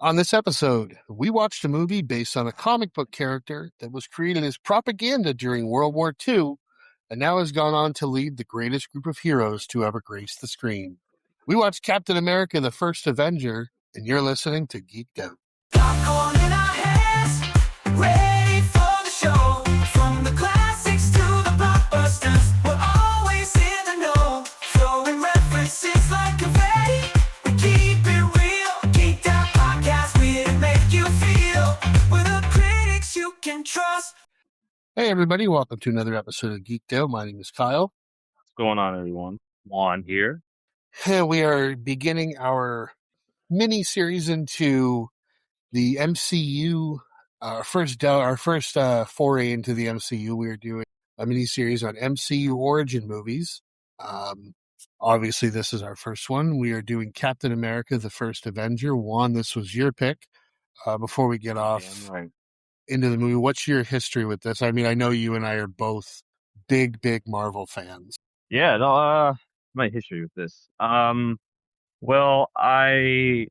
On this episode, we watched a movie based on a comic book character that was created as propaganda during World War II and now has gone on to lead the greatest group of heroes to ever grace the screen. We watched Captain America, the First Avenger, and you're listening to Geeked Out. Popcorn in our hands, ready for the show. From the classics to the blockbusters, we're always in the know. Throwing references like confetti, we keep it real. Geeked Out Podcast, we make you feel. We're the critics you can trust. Hey, everybody, welcome to another episode of Geeked Out. My name is Kyle. What's going on, everyone? Juan here. We are beginning our mini series into the MCU. Our first foray into the MCU. We are doing a mini series on MCU origin movies. Obviously, this is our first one. We are doing Captain America: The First Avenger. Juan, this was your pick. Before we get off into the movie, what's your history with this? I mean, I know you and I are both big Marvel fans. Yeah, no, my history with this. Well, I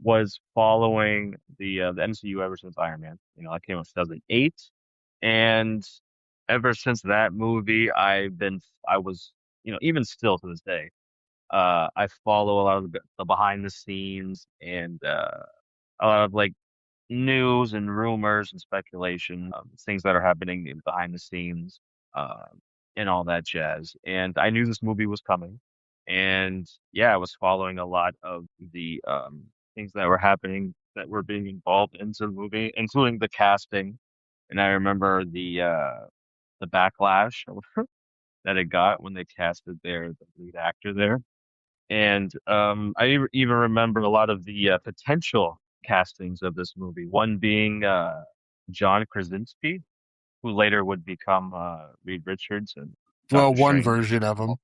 was following the MCU ever since Iron Man. That came out in 2008, and ever since that movie, I was, even still to this day, I follow a lot of the behind the scenes and a lot of like news and rumors and speculation, things that are happening behind the scenes, uh, and all that jazz. And I knew this movie was coming, and yeah, I was following a lot of the things that were happening that were being involved into the movie, including the casting. And I remember the backlash that it got when they casted the lead actor there. And even remember a lot of the potential castings of this movie. One being John Krasinski, who later would become Reed Richards and Well, Doctor one Strange. version of him.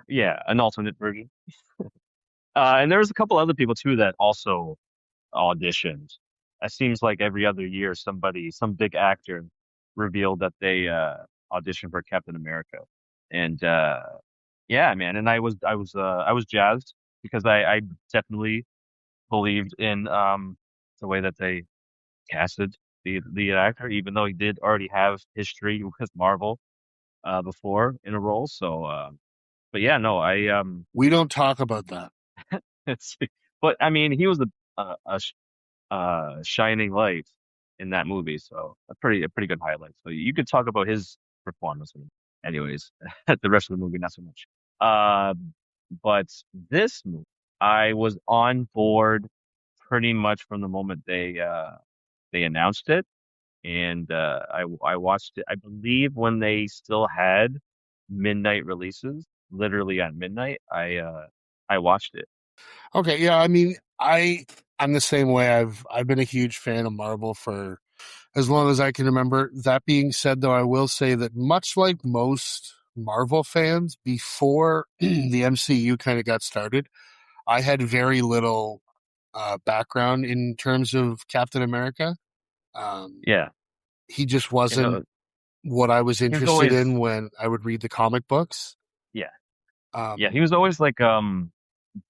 Yeah, an alternate version. And there was a couple other people too that also auditioned. It seems like every other year, some big actor revealed that they auditioned for Captain America. And yeah, man, and I was jazzed because I definitely believed in the way that they casted the actor, even though he did already have history with Marvel before in a role. So, but yeah, no, We don't talk about that. it's, but I mean, he was a shining light in that movie, so a pretty good highlight. So you could talk about his performance, anyways. The rest of the movie, not so much. Uh, but this movie, I was on board pretty much from the moment they announced it, and I watched it. I believe when they still had midnight releases, literally at midnight. I watched it. Okay, yeah, I mean, I'm the same way. I've been a huge fan of Marvel for as long as I can remember. That being said, though, I will say that much like most Marvel fans, before the MCU kind of got started, I had very little background in terms of Captain America. Yeah, He just you know, wasn't what I was he was interested always in when I would read the comic books. yeah yeah he Um, was always like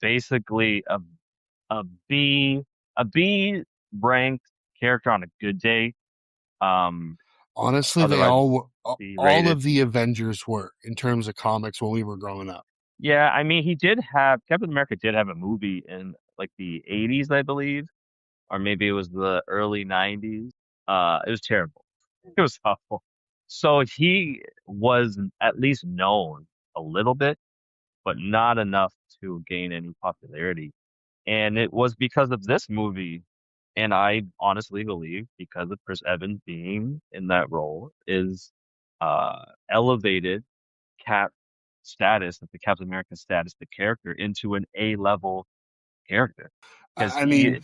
basically a B a B ranked character on a good day. Um, Honestly, they otherwise B all rated. of the Avengers were in terms of comics when we were growing up. Yeah, I mean, Captain America did have a movie in like the 80s, I believe, or maybe it was the early 90s. It was terrible. It was awful. So he was at least known a little bit, but not enough to gain any popularity. And it was because of this movie, and I honestly believe because of Chris Evans being in that role is elevated Cap status, the Captain America status, the character into an A level character because I mean,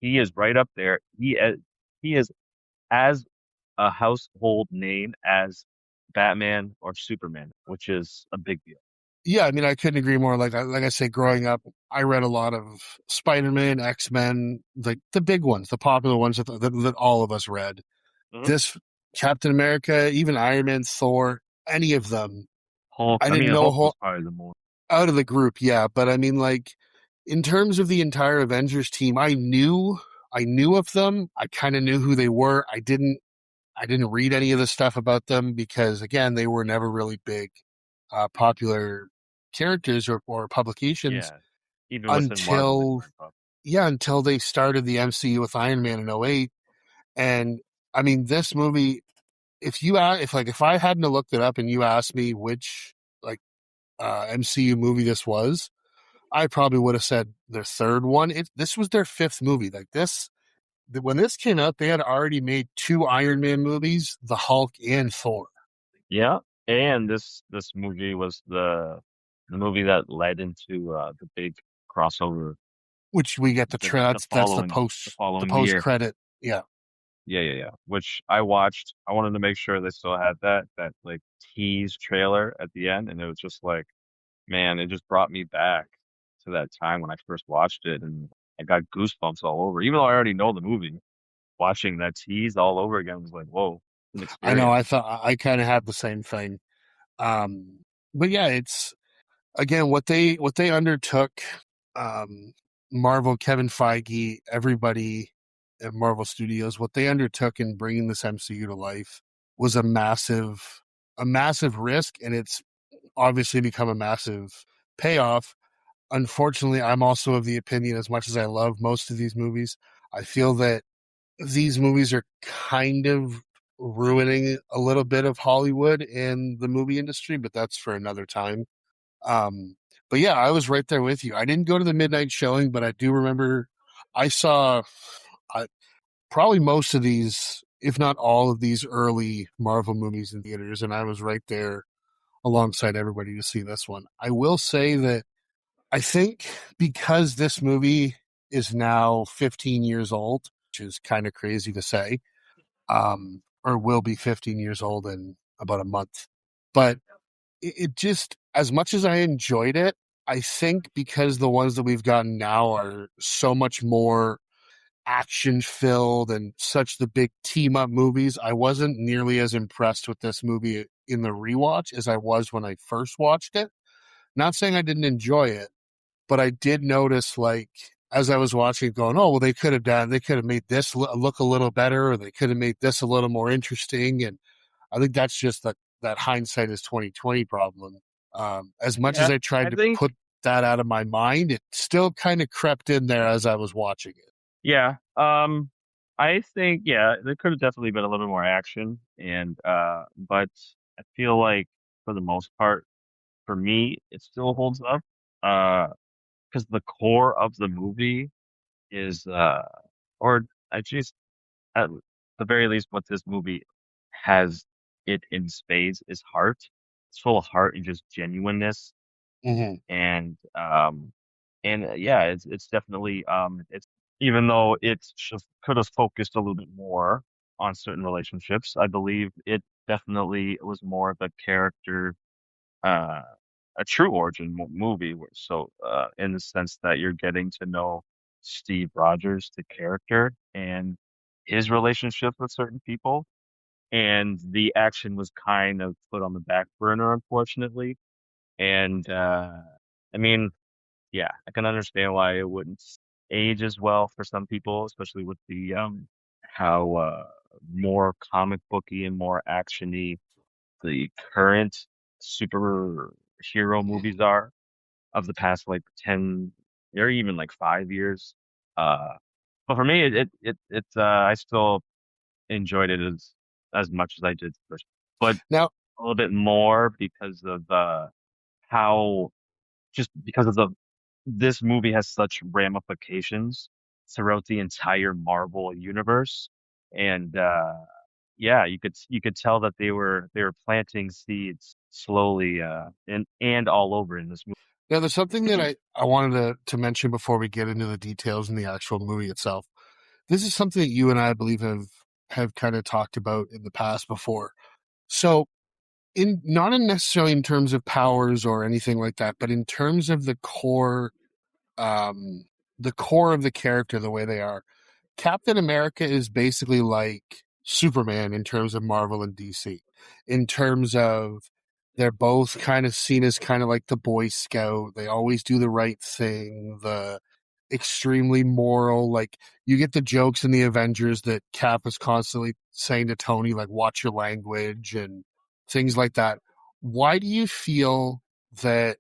he is right up there. He is as a household name as Batman or Superman, which is a big deal. yeah, I mean, I couldn't agree more. Like I say, growing up, I read a lot of Spider-Man, X-Men, like the big ones, the popular ones that all of us read. Hmm. This Captain America, even Iron Man, Thor, any of them. Hulk, I I didn't mean, know Hulk was probably the more. out of the group, yeah. But I mean, like in terms of the entire Avengers team, I knew I knew of them. I kind of knew who they were. I didn't read any of the stuff about them because again, they were never really big, popular characters or publications Yeah. Even within Marvel, they until, weren't up. yeah, until they started the MCU with Iron Man in '08. And I mean, this movie, if I hadn't have looked it up and you asked me which like MCU movie this was, I probably would have said their third one. This was their fifth movie. Like this, when this came out, they had already made two Iron Man movies, the Hulk and Thor, Yeah. And this movie was the movie that led into the big crossover which we get the that's the the following post year. credit. Yeah, Yeah, yeah, yeah. Which I watched. I wanted to make sure they still had that like tease trailer at the end, and it was just like, man, it just brought me back to that time when I first watched it, and I got goosebumps all over. Even though I already know the movie, watching that tease all over again was like, whoa, an I know. experience. I kind of had the same thing. Um, but yeah, it's again what they undertook. Um, Marvel, Kevin Feige, everybody at Marvel Studios, what they undertook in bringing this MCU to life was a massive risk, and it's obviously become a massive payoff. Unfortunately, I'm also of the opinion, as much as I love most of these movies, I feel that these movies are kind of ruining a little bit of Hollywood and the movie industry, but that's for another time. Um, but yeah, I was right there with you. I didn't go to the midnight showing, but I do remember I saw uh, probably most of these, if not all of these early Marvel movies in theaters, and I was right there alongside everybody to see this one. I will say that I think because this movie is now 15 years old, which is kind of crazy to say, or will be 15 years old in about a month. But it just, as much as I enjoyed it, I think because the ones that we've gotten now are so much more action filled and such the big team up movies, I wasn't nearly as impressed with this movie in the rewatch as I was when I first watched it. Not saying I didn't enjoy it, but I did notice, like, as I was watching it, going, oh, well, they could have made this look a little better, or they could have made this a little more interesting. And I think that's just that hindsight is 2020 problem. As much as Yeah, I tried I to think. put that out of my mind, it still kind of crept in there as I was watching it. Yeah. I think yeah, there could have definitely been a little more action, and but I feel like for the most part, for me, it still holds up. Because the core of the movie is or I just at the very least what this movie has it in spades is heart. It's full of heart and just genuineness Hmm. and yeah, it's definitely it's even though it just could have focused a little bit more on certain relationships, I believe it definitely was more of a character uh a true origin movie in the sense that you're getting to know Steve Rogers, the character, and his relationship with certain people, and the action was kind of put on the back burner, unfortunately. And I mean, yeah, I can understand why it wouldn't age as well for some people, especially with the how more comic booky and more actiony the current superhero movies are of the past like 10 or even like 5 years. Uh, but for me, I still enjoyed it as much as I did first, but Now, a little bit more because of how just because of the this movie has such ramifications throughout the entire Marvel universe. And yeah, you could tell that they were planting seeds slowly and all over in this now there's something that movie. I wanted to mention before we get into the details in the actual movie itself. This is something that you and I believe have kind of talked about in the past before. So in not in necessarily in terms of powers or anything like that, but in terms of um, the core of the character, the way they are. Captain America is basically like Superman in terms of Marvel and DC. In terms of they're both kind of seen as kind of like the Boy Scout. They always do the right thing. extremely moral. Like you get the jokes in the Avengers that Cap is constantly saying to Tony, like, watch your language and things like that. Why do you feel that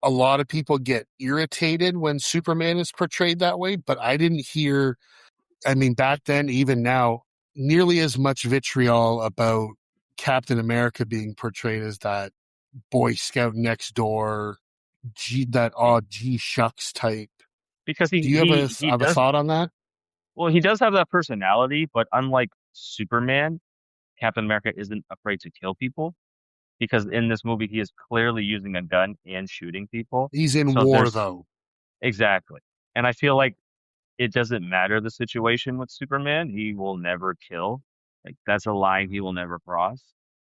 a lot of people get irritated when Superman is portrayed that way? But I didn't hear, I mean, back then, even now, nearly as much vitriol about Captain America being portrayed as that Boy Scout next door, that Be- odd G shucks type. because Do you he have a does thought on that? well, he does have that personality, but unlike Superman, Captain America isn't afraid to kill people because in this movie he is clearly using a gun and shooting people. He's in So war there's though. exactly. And I feel like it doesn't matter the situation with Superman, he will never kill. Like that's a line he will never cross.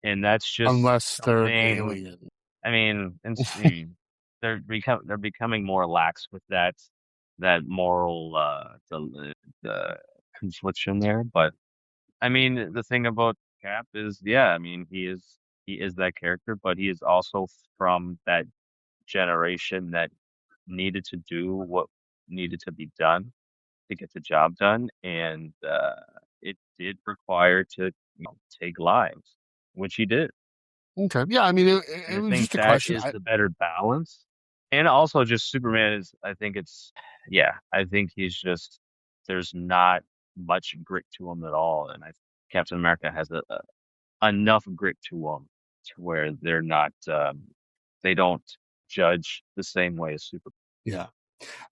And that's just Unless they're an something alien. I mean, they're becoming more lax with that moral the confliction there. But I mean, the thing about Cap is, yeah, I mean, he is that character, but he is also from that generation that needed to do what needed to be done to get the job done, and it did require to take lives, which he did. Okay. Yeah, I mean, And it I was think just a that question. is the better balance. And also just Superman is, I think it's, yeah, I think he's just, there's not much grit to him at all. And I Captain America has enough grit to him to where they're not, they don't judge the same way as Superman. Yeah.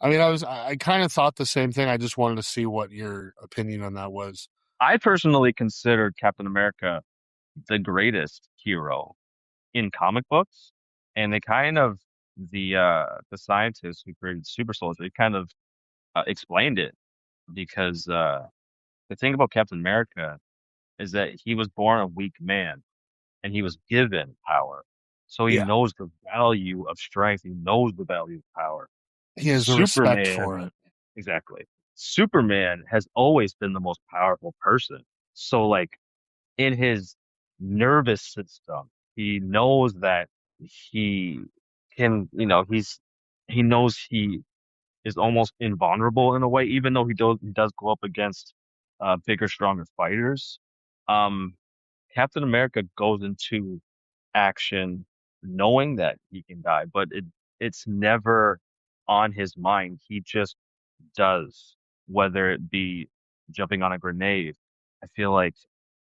I mean, I kind of thought the same thing. I just wanted to see what your opinion on that was. I personally consider Captain America the greatest hero in comic books. And they kind of, the scientists who created Super Soldier, they kind of explained it because the thing about Captain America is that he was born a weak man and he was given power. So he Yeah. knows the value of strength. He knows the value of power. He has the respect for Superman, it. exactly. Superman has always been the most powerful person. So like in his nervous system, he knows that he can, he knows he is almost invulnerable in a way, even though he does go up against bigger, stronger fighters. Um, Captain America goes into action knowing that he can die, but it's never on his mind. He just does, whether it be jumping on a grenade. I feel like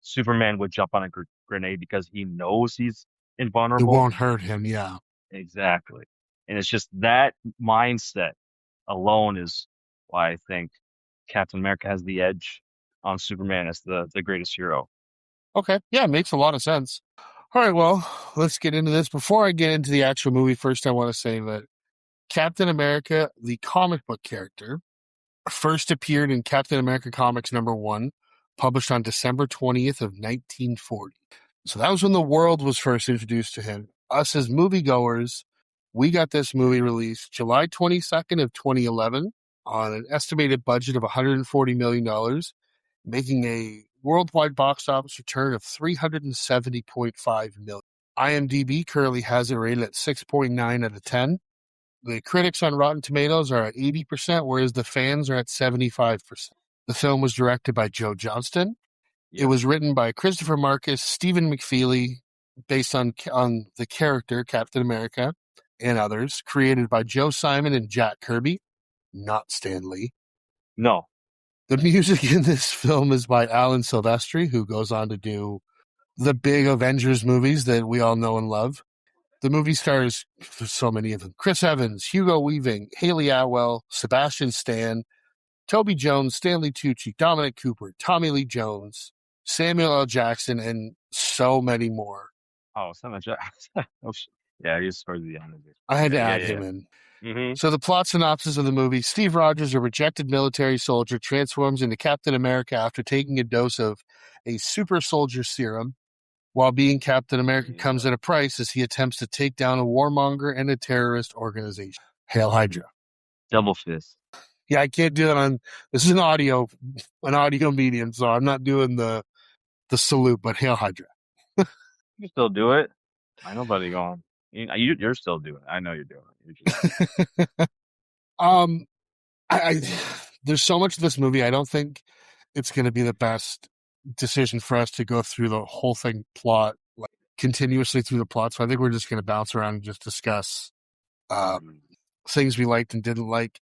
Superman would jump on a grenade because he knows he's It invulnerable. won't hurt him. Yeah. Exactly. And it's just that mindset alone is why I think Captain America has the edge on Superman as the greatest hero. Okay. Yeah, it makes a lot of sense. All right. Well, let's get into this. Before I get into the actual movie, first, I want to say that Captain America, the comic book character, first appeared in Captain America Comics #1, published on December 20th of 1940. So that was when the world was first introduced to him. Us as moviegoers, we got this movie released July 22nd of 2011 on an estimated budget of $140 million, making a worldwide box office return of $370.5 million. IMDb currently has it rated at 6.9 out of 10. The critics on Rotten Tomatoes are at 80%, whereas the fans are at 75%. The film was directed by Joe Johnston. It Yep. was written by Christopher Marcus, Stephen McFeely, based on the character Captain America and others, created by Joe Simon and Jack Kirby, not Stan Lee. No. The music in this film is by Alan Silvestri, who goes on to do the big Avengers movies that we all know and love. The movie stars so many of them: Chris Evans, Hugo Weaving, Haley Atwell, Sebastian Stan, Toby Jones, Stanley Tucci, Dominic Cooper, Tommy Lee Jones, Samuel L. Jackson, and so many more. Oh, so much. Oh, yeah, he's towards the end of it. I had Yeah, to yeah, add yeah. him in. Mm-hmm. So the plot synopsis of the movie: Steve Rogers, a rejected military soldier, transforms into Captain America after taking a dose of a super soldier serum. While being Captain America comes at a price as he attempts to take down a warmonger and a terrorist organization. Hail Hydra. Double fist. Yeah, I can't do it on, this is an audio medium, so I'm not doing the salute, but Hail Hydra. You can still do it. I nobody going. You're still doing it. I know you're doing it. You're just um, I there's so much of this movie. I don't think it's going to be the best decision for us to go through the whole thing plot like continuously through the plot. So I think we're just going to bounce around and just discuss um, things we liked and didn't like.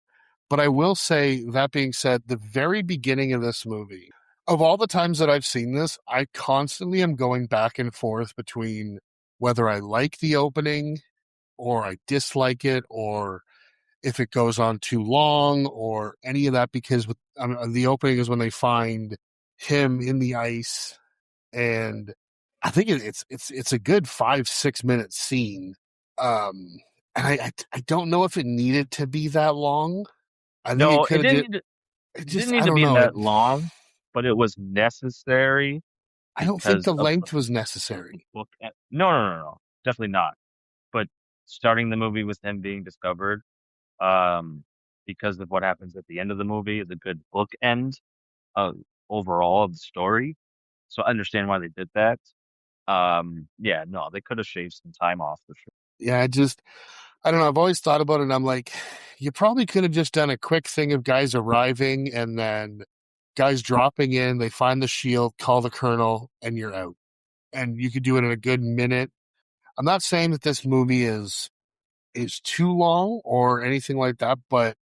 But I will say, that being said, the very beginning of this movie, of all the times that I've seen this, I constantly am going back and forth between whether I like the opening or I dislike it, or if it goes on too long or any of that. Because the opening is when they find him in the ice, and I think it's a good 5-6 minute scene. Um, and I don't know if it needed to be that long. I think it No, could have just it didn't just need I to don't be know. that long, but it was necessary I don't think because the of the length was necessary. book. No, definitely not. But starting the movie with him being discovered, um, because of what happens at the end of the movie is a good bookend of overall of the story. So I understand why they did that. Yeah, no, they could have shaved some time off for sure. Yeah, I don't know. I've always thought about it. And I'm like, you probably could have just done a quick thing of guys arriving and then guys dropping in. They find the shield, call the colonel, and you're out. And you could do it in a good minute. I'm not saying that this movie is too long or anything like that, but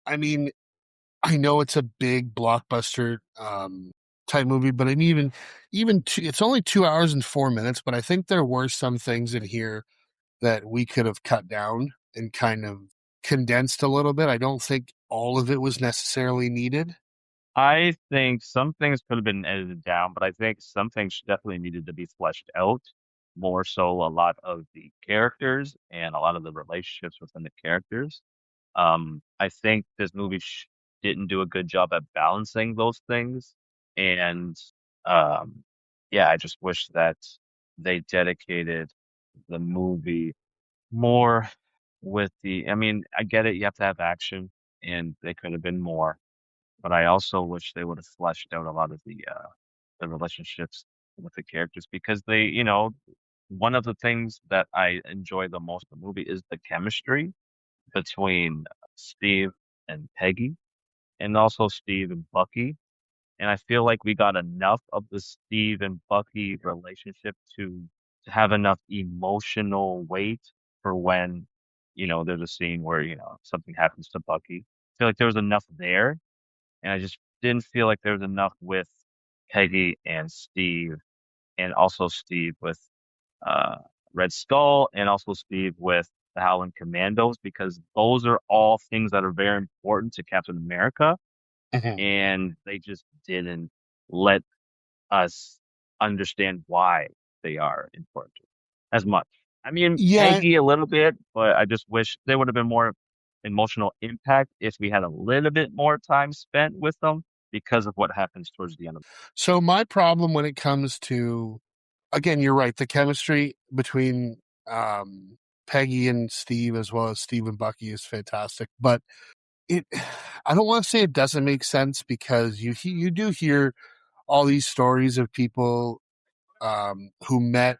I mean, I know it's a big blockbuster type movie, but I mean, it's only 2 hours and 4 minutes. But I think there were some things in here that we could have cut down and kind of condensed a little bit. I don't think all of it was necessarily needed. I think some things could have been edited down, but I think some things definitely needed to be fleshed out. More so, a lot of the characters and a lot of the relationships within the characters. I think this movie didn't do a good job at balancing those things. And um, yeah, I just wish that they dedicated the movie more with I mean, I get it, you have to have action, and they could have been more, but I also wish they would have fleshed out a lot of the relationships with the characters because one of the things that I enjoy the most in the movie is the chemistry between Steve and Peggy, and also Steve and Bucky. And I feel like we got enough of the Steve and Bucky relationship to have enough emotional weight for when, there's a scene where, something happens to Bucky. I feel like there was enough there, and I just didn't feel like there was enough with Peggy and Steve, and also Steve with uh, Red Skull, and also Steve with the Howling Commandos, because those are all things that are very important to Captain America, Mhm. and they just didn't let us understand why they are important as much. I mean, Yeah, Peggy a little bit, but I just wish there would have been more emotional impact if we had a little bit more time spent with them because of what happens towards the end of. so my problem when it comes to, again, you're right, the chemistry between Peggy and Steve, as well as Steve and Bucky, is fantastic. But it, I don't want to say it doesn't make sense, because you do hear all these stories of people who met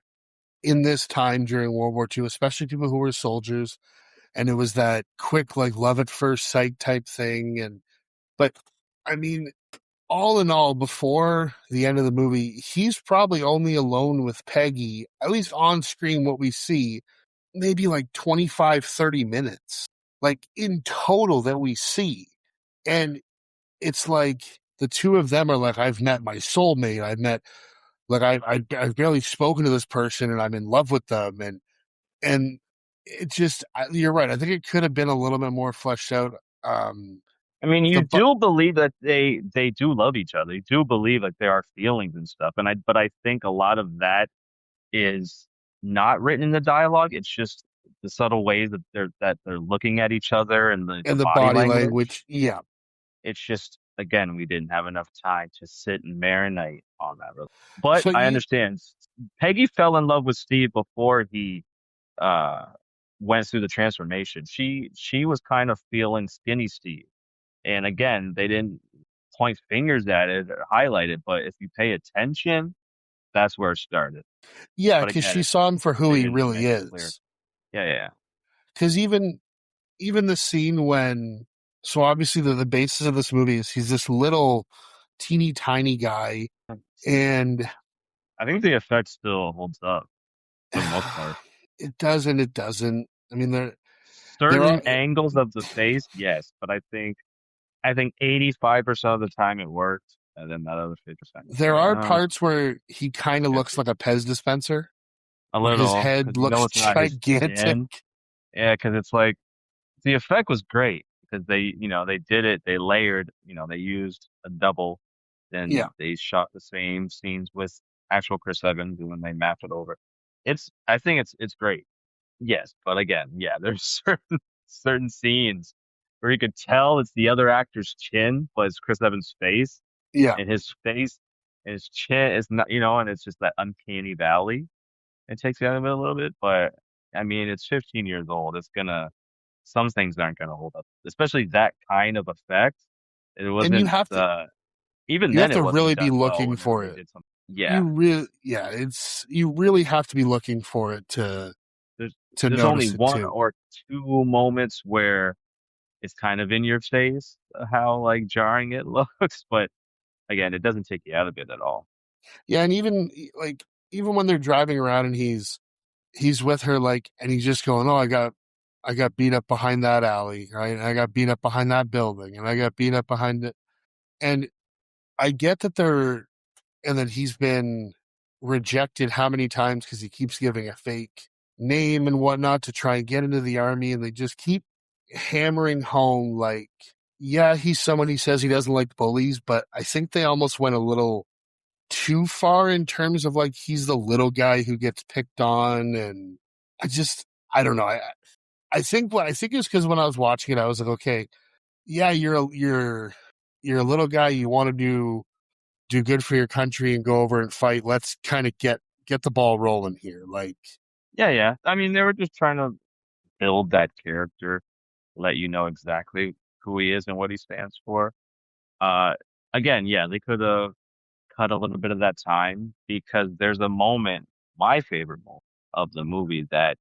in this time during World War II, especially people who were soldiers, and it was that quick, like, love at first sight type thing. And but I mean, all in all, before the end of the movie, he's probably only alone with Peggy, at least on screen, what we see, maybe like 25-30 minutes, like in total, that we see. And it's like the two of them are like, I've met my soulmate. I've met, like, I've barely spoken to this person and I'm in love with them. And it just, you're right. I think it could have been a little bit more fleshed out. Um, I mean, you the, but do believe that they do love each other. You do believe like there are feelings and stuff, but I think a lot of that is not written in the dialogue. It's just the subtle ways that they're looking at each other and the and the body body language. language. Yeah. It's just, again, we didn't have enough time to sit and marinate on that. Really. But So I you, understand. Peggy fell in love with Steve before he uh went through the transformation. She was kind of feeling skinny Steve. And again, they didn't point fingers at it or highlight it, but if you pay attention, that's where it started. yeah, But because again, she saw him for who they he didn't really make it clear. is. Yeah. Because even the scene when So obviously the basis of this movie is he's this little teeny tiny guy, and I think the effect still holds up for the most part. it does and it doesn't. I mean, there Certain are angles of the face, yes, but I think 85% of the time it worked, and then that other 50% was there like, are parts where he kind of looks 50. like a Pez dispenser, A where his little, because head you know looks it's not his gigantic. chin. Yeah, because it's like the effect was great because they did it, they layered, they used a double, Yeah, then they shot the same scenes with actual Chris Evans and then they mapped it over. I think it's great. Yes, but again, yeah, there's certain scenes where you could tell it's the other actor's chin, but it's Chris Evans' face, yeah. and his face and his chin is not, and it's just that uncanny valley. It takes you out of it a little bit, but I mean, it's 15 years old. Some things aren't gonna hold up, especially that kind of effect. It And wasn't, even you have then to it wasn't really be done well looking whenever for they it. did something. Yeah, You really have to be looking for it there's to there's only notice it one too. or two moments where it's kind of in your face how like jarring it looks, but again, it doesn't take you out of it at all. Yeah, and even when they're driving around and he's with her, like, and he's just going, "Oh, I got beat up behind that alley, right? And I got beat up behind that building, and I got beat up behind it." And I get that and that he's been rejected how many times because he keeps giving a fake name and whatnot to try and get into the army, and they just keep hammering home, like, yeah, he's someone, he says he doesn't like bullies, but I think they almost went a little too far in terms of, like, he's the little guy who gets picked on. And I don't know. I think it's because when I was watching it, I was like, okay, yeah, you're a little guy, you want to do good for your country and go over and fight. Let's kind of get the ball rolling here. Like, Yeah, yeah. I mean, they were just trying to build that character, let you know exactly who he is and what he stands for. Uh, Again, yeah, they could have cut a little bit of that time because there's a moment, my favorite moment of the movie that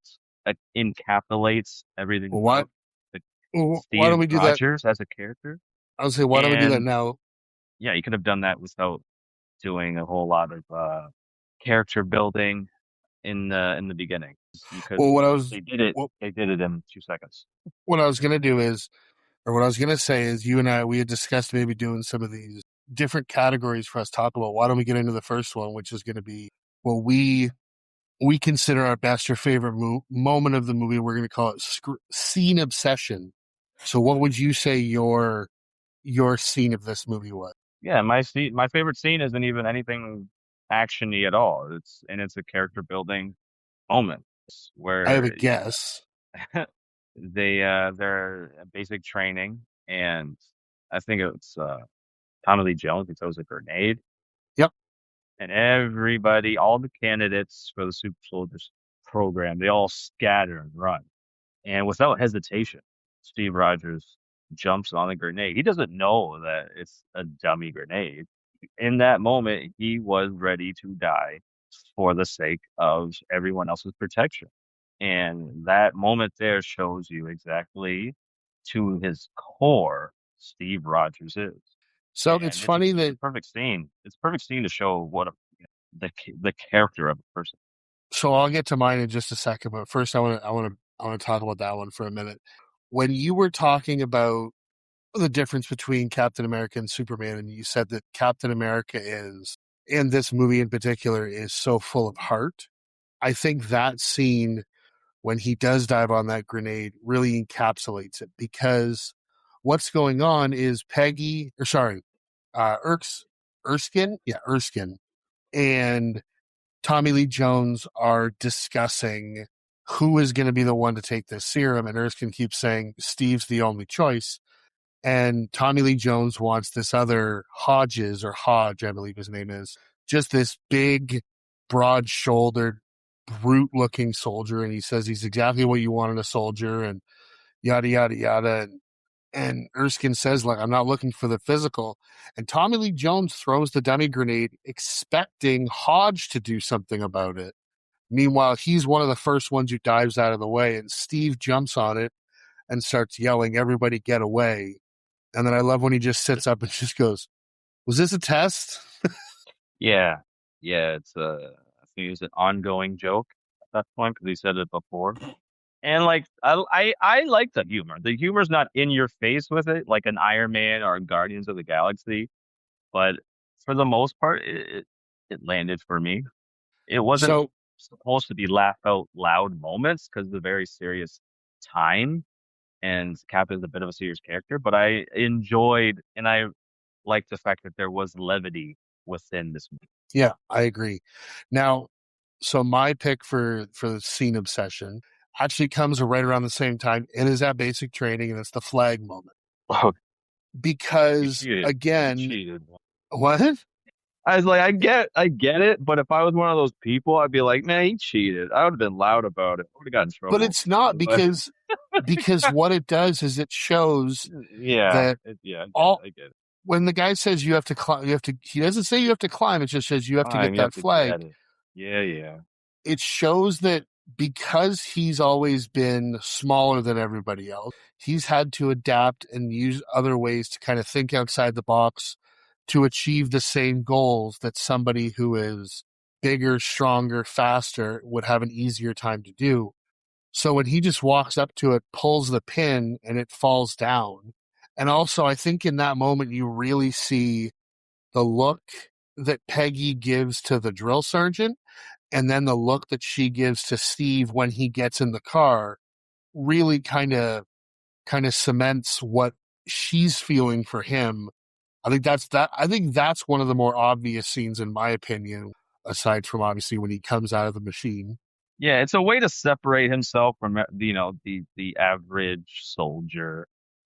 encapsulates everything what? about the Why don't Steve we do that? Rogers as a character. I would say, why don't we do that And now? yeah, you could have done that without doing a whole lot of character building in the beginning. You could Well, they did it what, they did it in 2 seconds. what I was gonna do is, or what I was gonna say is, you and I, we had discussed maybe doing some of these different categories for us to talk about. Why don't we get into the first one, which is going to be what we consider our best or favorite moment of the movie. We're going to call it scene obsession. So, what would you say your scene of this movie was? Yeah, my favorite scene isn't even anything actiony at all. It's a character building moment I have a where guess. they're basic training, and I think it's Tommy Lee Jones. He throws a grenade, Yep. and everybody, all the candidates for the Super Soldiers program, they all scatter and run. And without hesitation, Steve Rogers jumps on the grenade. He doesn't know that it's a dummy grenade. In that moment, he was ready to die for the sake of everyone else's protection. And that moment there shows you exactly to his core Steve Rogers is. So it's And funny it's a that perfect scene. It's a perfect scene to show the character of a person. so I'll get to mine in just a second, but first I want to talk about that one for a minute. When you were talking about the difference between Captain America and Superman, and you said that Captain America is, in this movie in particular, is so full of heart. I think that scene when he does dive on that grenade really encapsulates it, because what's going on is Erskine and Tommy Lee Jones are discussing who is going to be the one to take this serum, and Erskine keeps saying Steve's the only choice. And Tommy Lee Jones wants this other Hodge, I believe his name is, just this big, broad shouldered, brute looking soldier. And he says he's exactly what you want in a soldier, and yada, yada, yada. And Erskine says, like, I'm not looking for the physical. And Tommy Lee Jones throws the dummy grenade, expecting Hodge to do something about it. Meanwhile, he's one of the first ones who dives out of the way, and Steve jumps on it and starts yelling, "Everybody get away." And then I love when he just sits up and just goes, "Was this a test?" Yeah, yeah. I think it's an ongoing joke at that point because he said it before. And like I like the humor. The humor's not in your face with it, like an Iron Man or Guardians of the Galaxy, but for the most part, it landed for me. It wasn't So, supposed to be laugh out loud moments because it's a very serious time, and Cap is a bit of a serious character, but I enjoyed and I liked the fact that there was levity within this movie. yeah, I agree. Now, so my pick for the scene obsession actually comes right around the same time. It is at basic training, and it's the flag moment. Oh, he Because cheated. He again, cheated. what? I was like, I get it, but if I was one of those people, I'd be like, man, he cheated. I would have been loud about it. I would have gotten in But trouble. it's not But because what it does is it shows yeah, that yeah, all I get it. when the guy says you have to climb, he doesn't say you have to climb. It just says you have to Fine, get you have that to flag. get it. Yeah, yeah, It shows that because he's always been smaller than everybody else, he's had to adapt and use other ways to kind of think outside the box to achieve the same goals that somebody who is bigger, stronger, faster would have an easier time to do. So when he just walks up to it, pulls the pin, and it falls down. And also, I think in that moment, you really see the look that Peggy gives to the drill sergeant, and then the look that she gives to Steve when he gets in the car really kind of cements what she's feeling for him. I think that's one of the more obvious scenes in my opinion, aside from obviously when he comes out of the machine. yeah. It's a way to separate himself from the average soldier,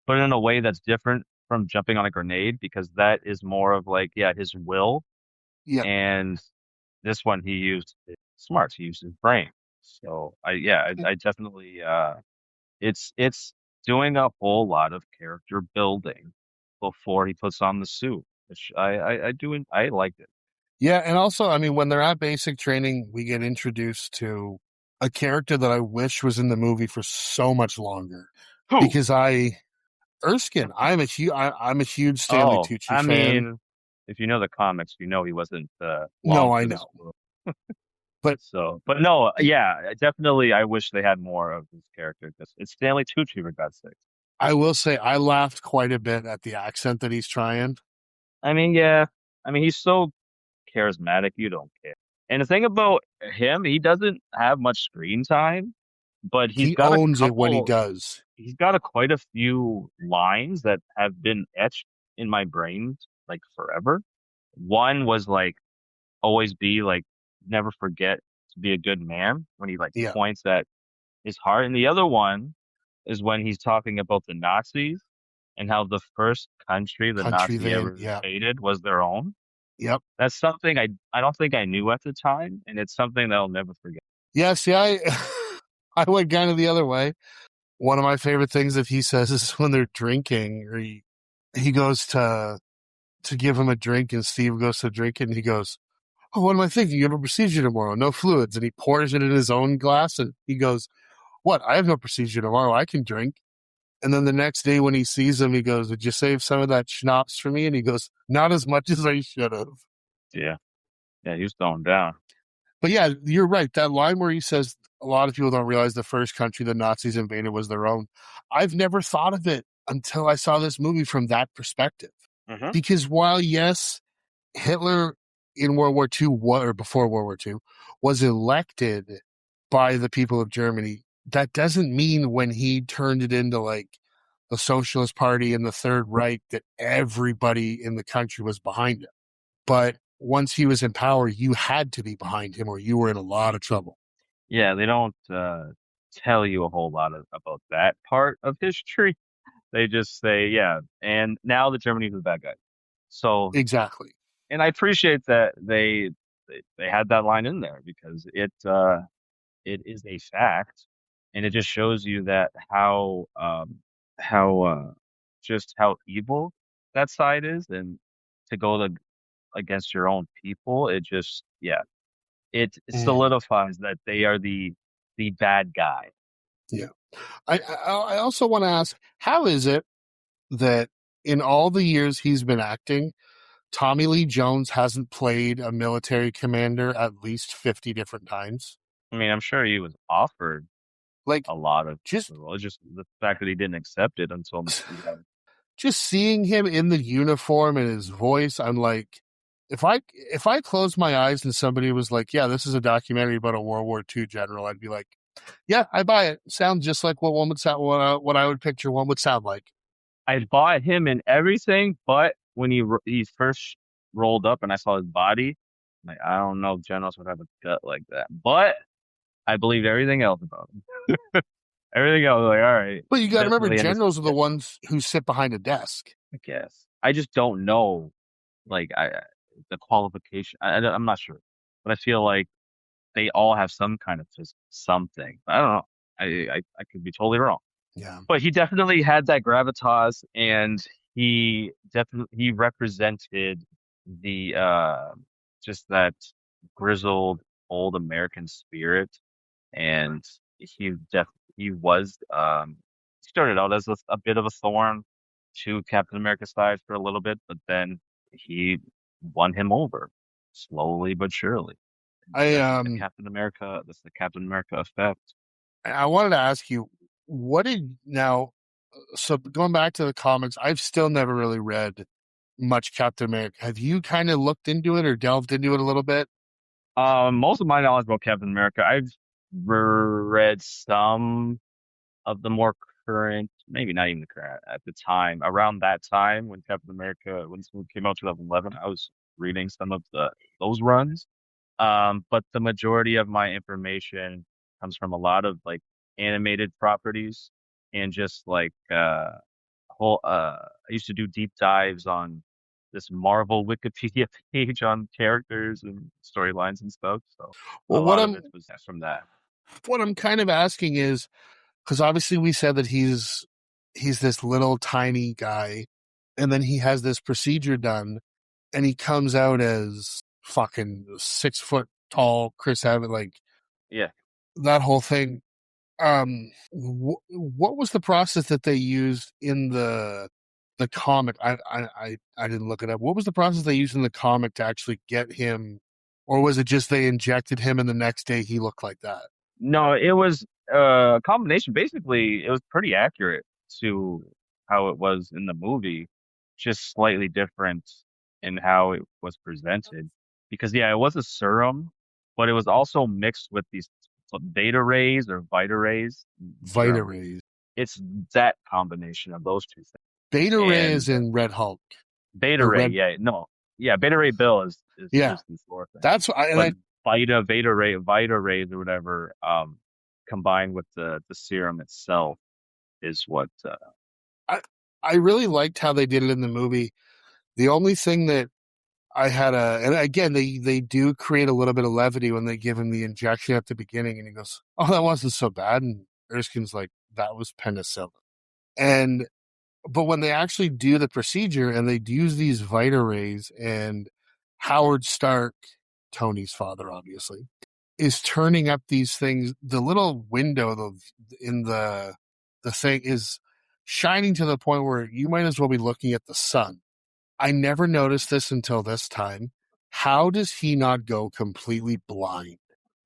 but in a way that's different from jumping on a grenade because that is more of like yeah his will, Yeah. and this one he used his smarts, he used his brain. So I definitely it's doing a whole lot of character building before he puts on the suit, which I do I liked it. Yeah, and also, I mean, when they're at basic training, we get introduced to a character that I wish was in the movie for so much longer. Who? Because Erskine, I'm a huge Stanley Oh, Tucci I fan. mean, if you know the comics, you know he wasn't No, long I for this know, world. but So, but no, yeah, definitely. I wish they had more of this character because it's Stanley Tucci for God's sake. I will say I laughed quite a bit at the accent that he's trying. I mean, yeah, I mean he's so charismatic, you don't care. And the thing about him, he doesn't have much screen time, but He owns it when he does. he's got quite a few lines that have been etched in my brain like forever. One was like always be like never forget to be a good man when he like Yeah, points at his heart. And the other one is when he's talking about the Nazis and how the first country the country Nazi van. ever Yeah, invaded was their own. yep. That's something I don't think I knew at the time, and it's something that I'll never forget. Yeah, see, I I went kind of the other way. One of my favorite things that he says is when they're drinking, or he goes to give him a drink, and Steve goes to drink it, and he goes, "Oh, what am I thinking? You have a procedure tomorrow, no fluids." And he pours it in his own glass, and he goes, "What? I have no procedure tomorrow. I can drink." And then the next day when he sees him, he goes, "Did you save some of that schnapps for me?" And he goes, "Not as much as I should have." Yeah, yeah, he was throwing down. But yeah, you're right. That line where he says a lot of people don't realize the first country the Nazis invaded was their own. I've never thought of it until I saw this movie from that perspective. Hmm. Because while, yes, Hitler in World War II, or before World War II, was elected by the people of Germany, that doesn't mean when he turned it into like the Socialist Party and the Third Reich that everybody in the country was behind him. But once he was in power, you had to be behind him or you were in a lot of trouble. Yeah, they don't tell you a whole lot about that part of history. They just say, yeah, and now the Germany's the bad guy. So, Exactly. and I appreciate that they had that line in there because it is a fact, and it just shows you that how just how evil that side is, and to go against your own people, it just yeah, it Mm, solidifies that they are the bad guy. yeah. I also want to ask, how is it that in all the years he's been acting, Tommy Lee Jones hasn't played a military commander at least 50 different times. I mean, I'm sure he was offered Like, a lot of just the role. It's just the fact that he didn't accept it until yeah. just seeing him in the uniform and his voice, I'm like, if I closed my eyes and somebody was like, "Yeah, this is a documentary about a World War II general," I'd be like, "Yeah, I buy it. Sounds just like what one would sound, what I would picture one would sound like." I bought him in everything, but when he first rolled up and I saw his body, like I don't know if generals would have a gut like that. But I believed everything else about him. Everything else, like, all right, But you got to remember, definitely understand. generals are the ones who sit behind a desk. I guess. I just don't know, like, the qualification. I'm not sure, but I feel like they all have some kind of something. I don't know. I could be totally wrong, Yeah, but he definitely had that gravitas, and he represented the just that grizzled old American spirit, and he was he started out as a bit of a thorn to Captain America's side for a little bit, but then he won him over slowly but surely. I That's the um Captain America effect. I wanted to ask you, what did now? So going back to the comics, I've still never really read much Captain America. Have you kind of looked into it or delved into it a little bit? Most of my knowledge about Captain America, I've read some of the more current, maybe not even the current at the time, around that time when Captain America, when this movie came out, 2011, I was reading some of those runs. But the majority of my information comes from a lot of like animated properties and just like I used to do deep dives on this Marvel Wikipedia page on characters and storylines and stuff. So a Well, lot of it was from that. what I'm kind of asking is, because obviously we said that he's this little tiny guy, and then he has this procedure done, and he comes out as fucking 6 foot tall Chris Evans, like Yeah. that whole thing. What was the process that they used in the comic? I didn't look it up. What was the process they used in the comic to actually get him, or was it just they injected him and the next day he looked like that? No, it was a combination. Basically, it was pretty accurate to how it was in the movie, just slightly different in how it was presented. Because yeah, it was a serum, but it was also mixed with these beta rays or vita rays in Vita German. rays. It's that combination of those two things. Beta ray is And in Red Hulk beta or ray, Red. yeah, no, yeah, beta ray bill is Yeah, just the Thor thing. that's But vita rays or whatever, combined with the serum itself is what I I really liked how they did it in the movie. The only thing that I had and again they do create a little bit of levity when they give him the injection at the beginning, and he goes, "Oh, that wasn't so bad," and Erskine's like, "That was penicillin." And but when they actually do the procedure and they use these Vita rays, and Howard Stark, Tony's father, obviously, is turning up these things. The little window in the thing is shining to the point where you might as well be looking at the sun. I never noticed this until this time. How does he not go completely blind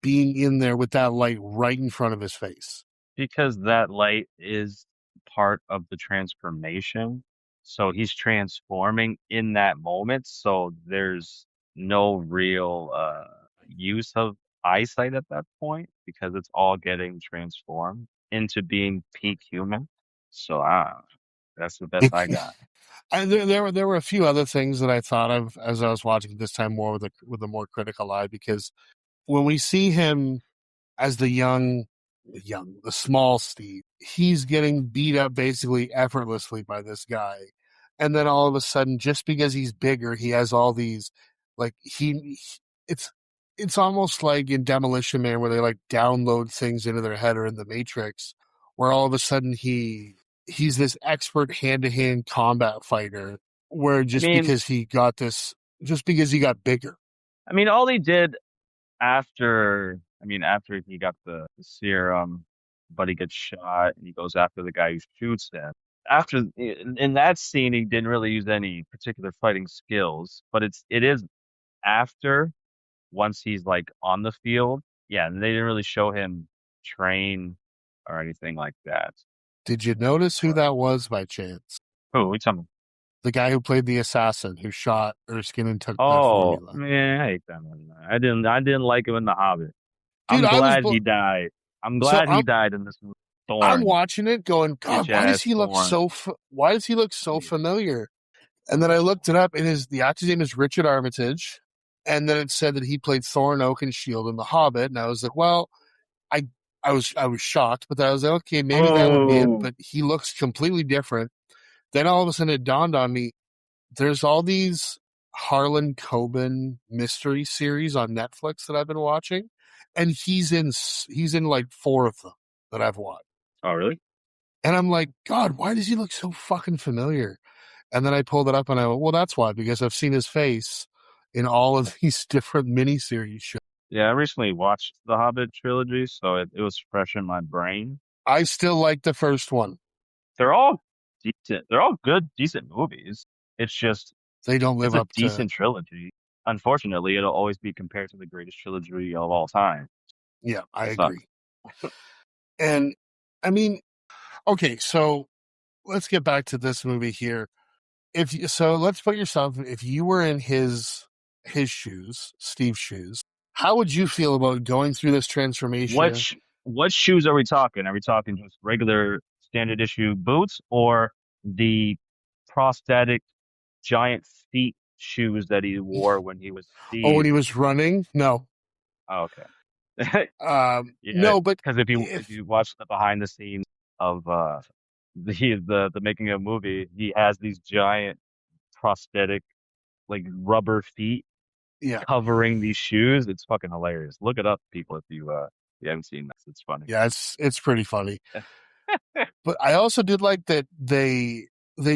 being in there with that light right in front of his face? because that light is part of the transformation. So he's transforming in that moment. So there's no real use of eyesight at that point because it's all getting transformed into being peak human. So that's the best I got. And there were a few other things that I thought of as I was watching this time more with a more critical eye, because when we see him as the small Steve, he's getting beat up basically effortlessly by this guy. And then all of a sudden, just because he's bigger, he has all these, like, it's, it's almost like in Demolition Man where they like download things into their head, or in the Matrix, where all of a sudden he's this expert hand to hand combat fighter, where I mean, just because he got bigger. all he did after he got the serum, but he gets shot and he goes after the guy who shoots him. after in that scene, he didn't really use any particular fighting skills, but it is after once he's like on the field. Yeah, and they didn't really show him train or anything like that. Did you notice who But that was by chance? oh, we talking. The guy who played the assassin who shot Erskine and took that Oh formula. man, I hate that one. I didn't like him in The Hobbit. Dude, I'm glad he died. I'm so glad he died in this movie. I'm Thorn, watching it going, God, bitch ass Thorn. why does he look so Yeah. familiar? And then I looked it up, and the actor's name is Richard Armitage. And then it said that he played Thorin Oakenshield in The Hobbit. And I was like, well, I I was shocked, but I was like, okay, maybe that would be it. Oh, But he looks completely different. Then all of a sudden it dawned on me, there's all these Harlan Coben mystery series on Netflix that I've been watching, and he's in like four of them that I've watched. oh, really? And I'm like, God, why does he look so fucking familiar? And then I pulled it up and I went, well, that's why, because I've seen his face in all of these different miniseries shows. Yeah, I recently watched the Hobbit trilogy, so it was fresh in my brain. I still like the first one. They're all decent. They're all good, decent movies. It's just They don't it's live a up to, decent trilogy. Unfortunately, it'll always be compared to the greatest trilogy of all time. yeah, I Sucks. agree. And I mean, okay, so let's get back to this movie here. So let's put yourself, if you were in his shoes, Steve's shoes, how would you feel about going through this What transformation? sh what shoes are we talking? Are we talking just regular standard issue boots or the prosthetic giant feet shoes that he wore when he was Oh, when Steve? he was running? No. Oh, okay. Yeah, No, but because if if you watch the behind the scenes of the making of a movie, he has these giant prosthetic like rubber feet yeah, covering these shoes. It's fucking hilarious. Look it up, people, if you haven't seen this. It's funny. yeah, it's pretty funny. But I also did like that they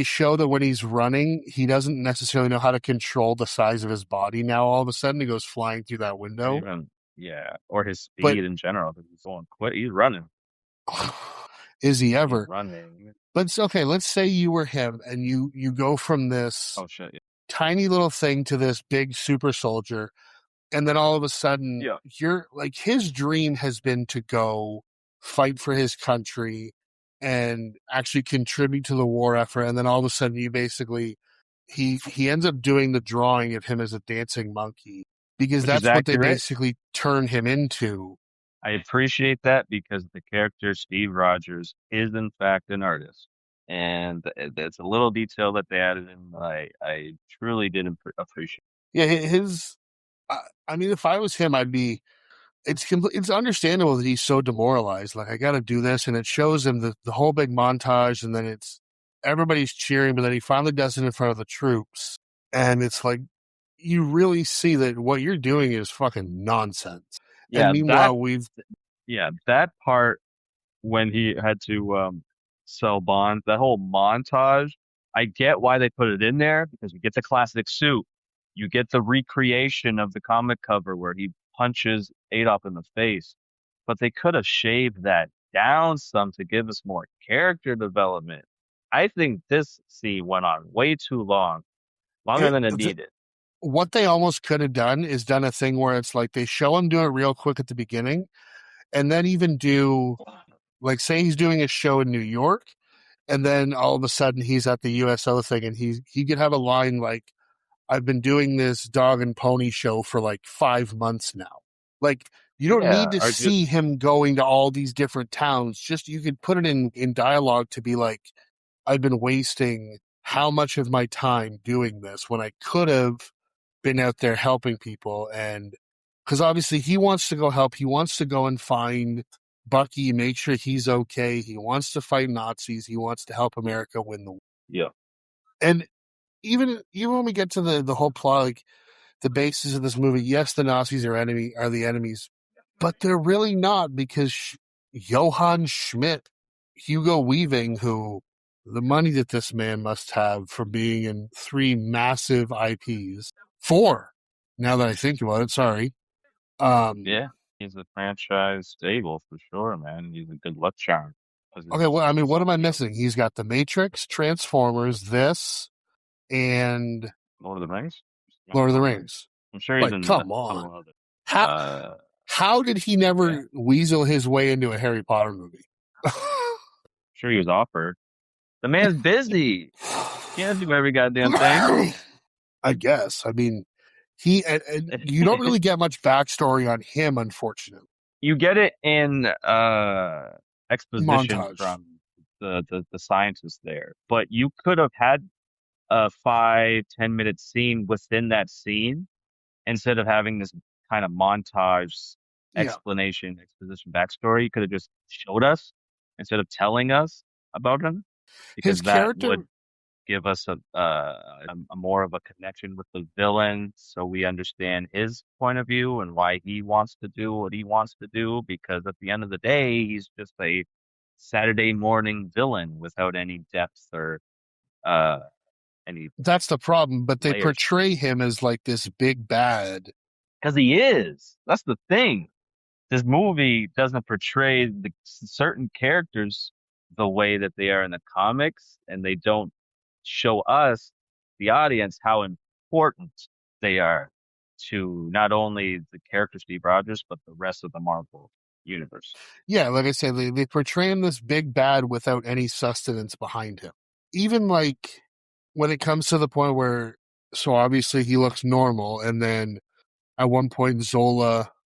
show that when he's running, he doesn't necessarily know how to control the size of his body. Now all of a sudden he goes flying through that Or window. even yeah, or his But speed in general. Because he's going quick. He's running. is he He's ever? running. But it's okay, let's say you were him and you go from this Oh shit. Yeah. tiny little thing to this big super soldier, and then all of a sudden Yeah. you're like, his dream has been to go fight for his country and actually contribute to the war effort, and then all of a sudden you basically he ends up doing the drawing of him as a dancing monkey because Which is that's what they accurate. basically turn him into. I appreciate that because the character Steve Rogers is in fact an artist, and that's a little detail that they added in. That I truly did appreciate. Yeah, his I mean, if I was him, I'd be, it's understandable that he's so demoralized. Like, I got to do this, and it shows him the whole big montage, and then it's everybody's cheering, but then he finally does it in front of the troops, and it's like you really see that what you're doing is fucking nonsense. And Yeah, meanwhile, we've that part when he had to sell bonds, that whole montage, I get why they put it in there because you get the classic suit, you get the recreation of the comic cover where he punches Adolf in the face, but they could have shaved that down some to give us more character development. I think this scene went on way too long, longer it, than it needed. what they almost could have done is done a thing where it's like they show him doing it real quick at the beginning, and then even do, like, say he's doing a show in New York, and then all of a sudden he's at the USO thing, and he could have a line like, I've been doing this dog and pony show for like 5 months now. Like, you don't need Yeah, to or just see him going to all these different towns. Just, you could put it in dialogue to be like, I've been wasting how much of my time doing this when I could have been out there helping people. And because obviously he wants to go help, he wants to go and find Bucky, make sure he's okay. He wants to fight Nazis. He wants to help America win the war. yeah, And even when we get to the whole plot, like the basis of this movie, yes, the Nazis are the enemies, but they're really not, because Johann Schmidt, Hugo Weaving, who the money that this man must have for being in three massive IPs, four. Now that I think about it, sorry. Um, yeah. He's a franchise stable for sure, man. He's a good luck charm. because Okay, well, I mean, it's what am I you know missing? He's got the Matrix, Transformers, this, and Lord of the Rings. Lord of the Lord of the Rings. Rings. I'm sure he's Like, in a come couple on. of other. How Uh, how did he yeah, never weasel his way into a Harry Potter movie? sure he was offered. The man's busy. Can't do every goddamn thing. I guess. I mean, and you don't really get much backstory on him, unfortunately. You get it in exposition Montage. from the scientists there, but you could have had a 5, 10 minute scene within that scene instead of having this kind of montage Yeah. exposition backstory. You could have just showed us instead of telling us about him, His because that would character, give us a more of a connection with the villain, so we understand his point of view and why he wants to do what he wants to do. Because at the end of the day, he's just a Saturday morning villain without any depth or uh any that's the problem, but they layers. portray him as like this big bad. Because he is. That's the thing. This movie doesn't portray the certain characters the way that they are in the comics, and they don't show us, the audience, how important they are to not only the character Steve Rogers, but the rest of the Marvel universe. Yeah, like I said, they portray him this big bad without any sustenance behind him. Even like when it comes to the point where, so obviously he looks normal, and then at one point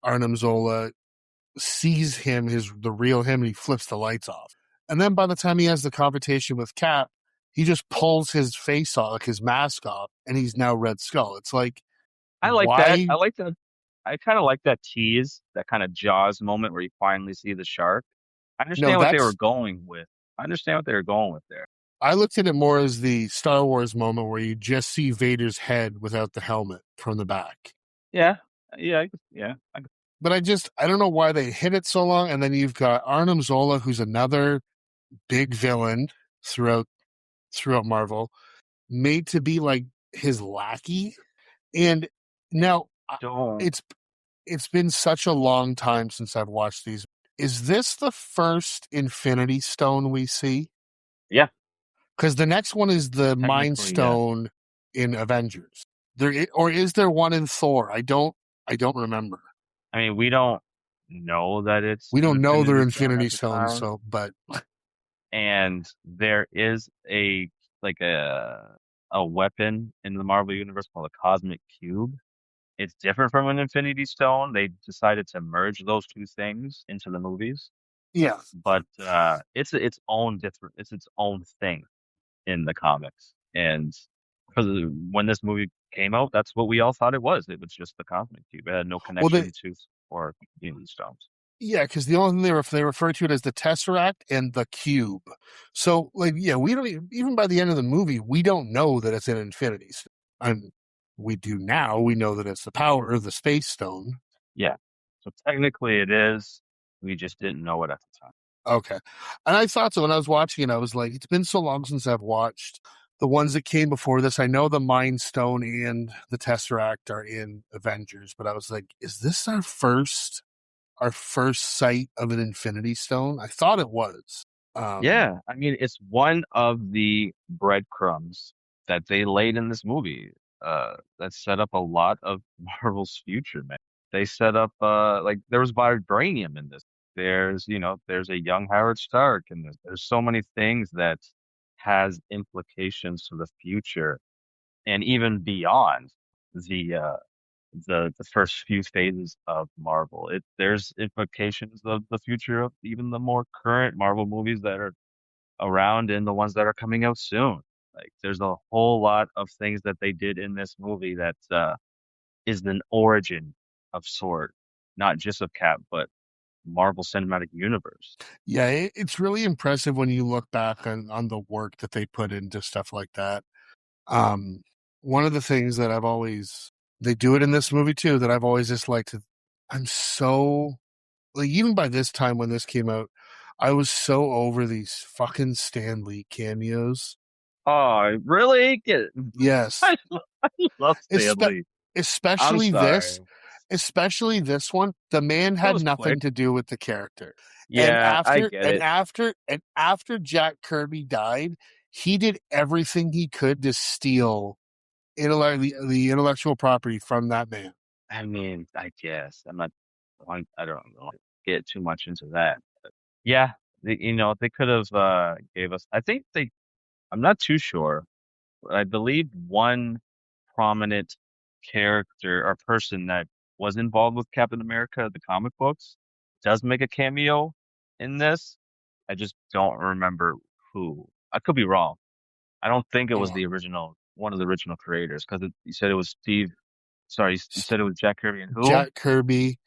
Arnim Zola sees him, the real him, and he flips the lights off. And then by the time he has the confrontation with Cap, he just pulls his face off, like his mask off, and he's now Red Skull. It's like, I like that. why? I like that. I kind of like that tease, that kind of Jaws moment where you finally see the shark. I No, understand what they were going with. I understand what they were going with there. I looked at it more as the Star Wars moment where you just see Vader's head without the helmet from the back. Yeah, yeah. But I don't know why they hit it so long. And then you've got Arnim Zola, who's another big villain throughout Marvel, made to be like his lackey. And now Don't. it's it's been such a long time since I've watched these. Is this the first Infinity Stone we see? Yeah, Because the next one is the Mind technically, yes. Stone in Avengers. Or is there one in Thor? I don't remember. I mean, we don't know that it's We an don't know they're Infinity Stone Infinity at the Stones, time, so but and there is a like a weapon in the Marvel universe called a Cosmic Cube. It's different from an Infinity Stone. They decided to merge those two things into the movies, yeah. but its own different. It's its own thing in the comics, and because when this movie came out, that's what we all thought it was. It was just the Cosmic Cube. It had no Well, connection to or Infinity Stones. yeah, because the only thing they refer to it as the Tesseract and the Cube. So, like, yeah, we don't even by the end of the movie, we don't know that it's an Infinity Stone. We do now. We know that it's the power of the Space Stone. Yeah. So technically it is. We just didn't know it at the time. Okay, and I thought so when I was watching it. I was like, it's been so long since I've watched the ones that came before this. I know the Mind Stone and the Tesseract are in Avengers, but I was like, is this our first sight of an Infinity Stone? I thought it was. Yeah. I mean, it's one of the breadcrumbs that they laid in this movie that set up a lot of Marvel's future, man. They set up like there was vibranium in this. There's a young Howard Stark, and there's so many things that has implications for the future and even beyond the uh the first few phases of Marvel. There's implications of the future of even the more current Marvel movies that are around and the ones that are coming out soon. Like there's a whole lot of things that they did in this movie that is an origin of sort, not just of Cap, but Marvel Cinematic Universe. Yeah, it's really impressive when you look back on the work that they put into stuff like that. Um, One of the things that they do it in this movie too, that I've always just liked to, I'm so, like, even by this time when this came out, I was so over these fucking Stan Lee cameos. Oh, really? Yes. I love Espe- Stanley. I'm Especially this. sorry. especially this one, the man It had was quick. nothing to do with the character. And Yeah, I after get and it. after and after Jack Kirby died, he did everything he could to steal the intellectual property from that man. I mean, I guess I don't know, get too much into that. Yeah, they could have gave us. I think they. I'm not too sure. I believe one prominent character or person that was involved with Captain America, the comic books, does make a cameo in this. I just don't remember who. I could be wrong. I don't think it was Uh, the original, one of the original creators, because you said it was Steve. Sorry, you said it was Jack Kirby and who? Jack Kirby.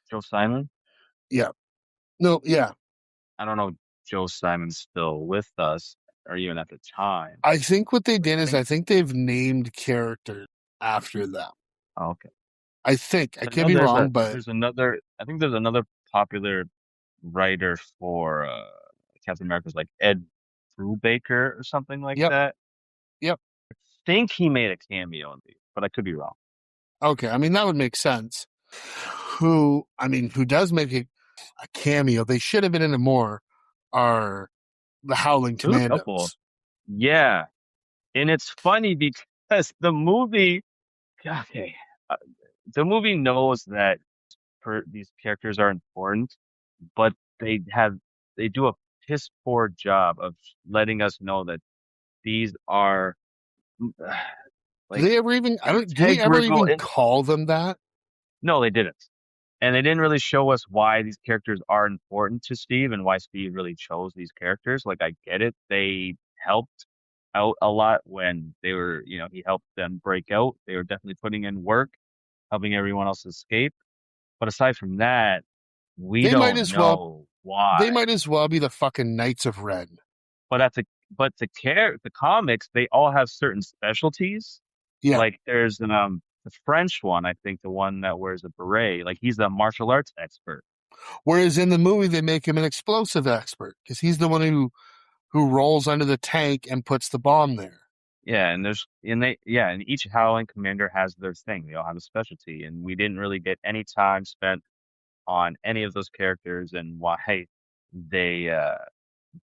Joe Simon? Yeah. No, yeah. I don't know if Joe Simon's still with us or even at the time. I think what they But I did is think, I think they've named characters after them. oh, okay. I think. I I could know be wrong, but I think there's another popular writer for Captain America's like Ed Brubaker or something like yep, that. yep. Think he made a cameo in these, but I could be wrong. Okay. I mean, that would make sense. Who does make a cameo, they should have been in it more, are the Howling There's a couple. Commandos. Yeah. And it's funny because okay, uh, the movie knows that these characters are important, but they do a piss poor job of letting us know that these are Do like they ever even, do they ever integral. even call them that? No, they didn't. And they didn't really show us why these characters are important to Steve and why Steve really chose these characters. Like, I get it. They helped out a lot when he helped them break out. They were definitely putting in work, helping everyone else escape. But aside from that, we They might don't as well, know they why. might as well be the fucking Knights of Ren. But the comics, they all have certain specialties. Yeah. Like there's the French one, I think the one that wears a beret, like he's a martial arts expert. Whereas in the movie, they make him an explosive expert because he's the one who rolls under the tank and puts the bomb there. Yeah, and each Howling Commander has their thing. They all have a specialty, and we didn't really get any time spent on any of those characters and why they uh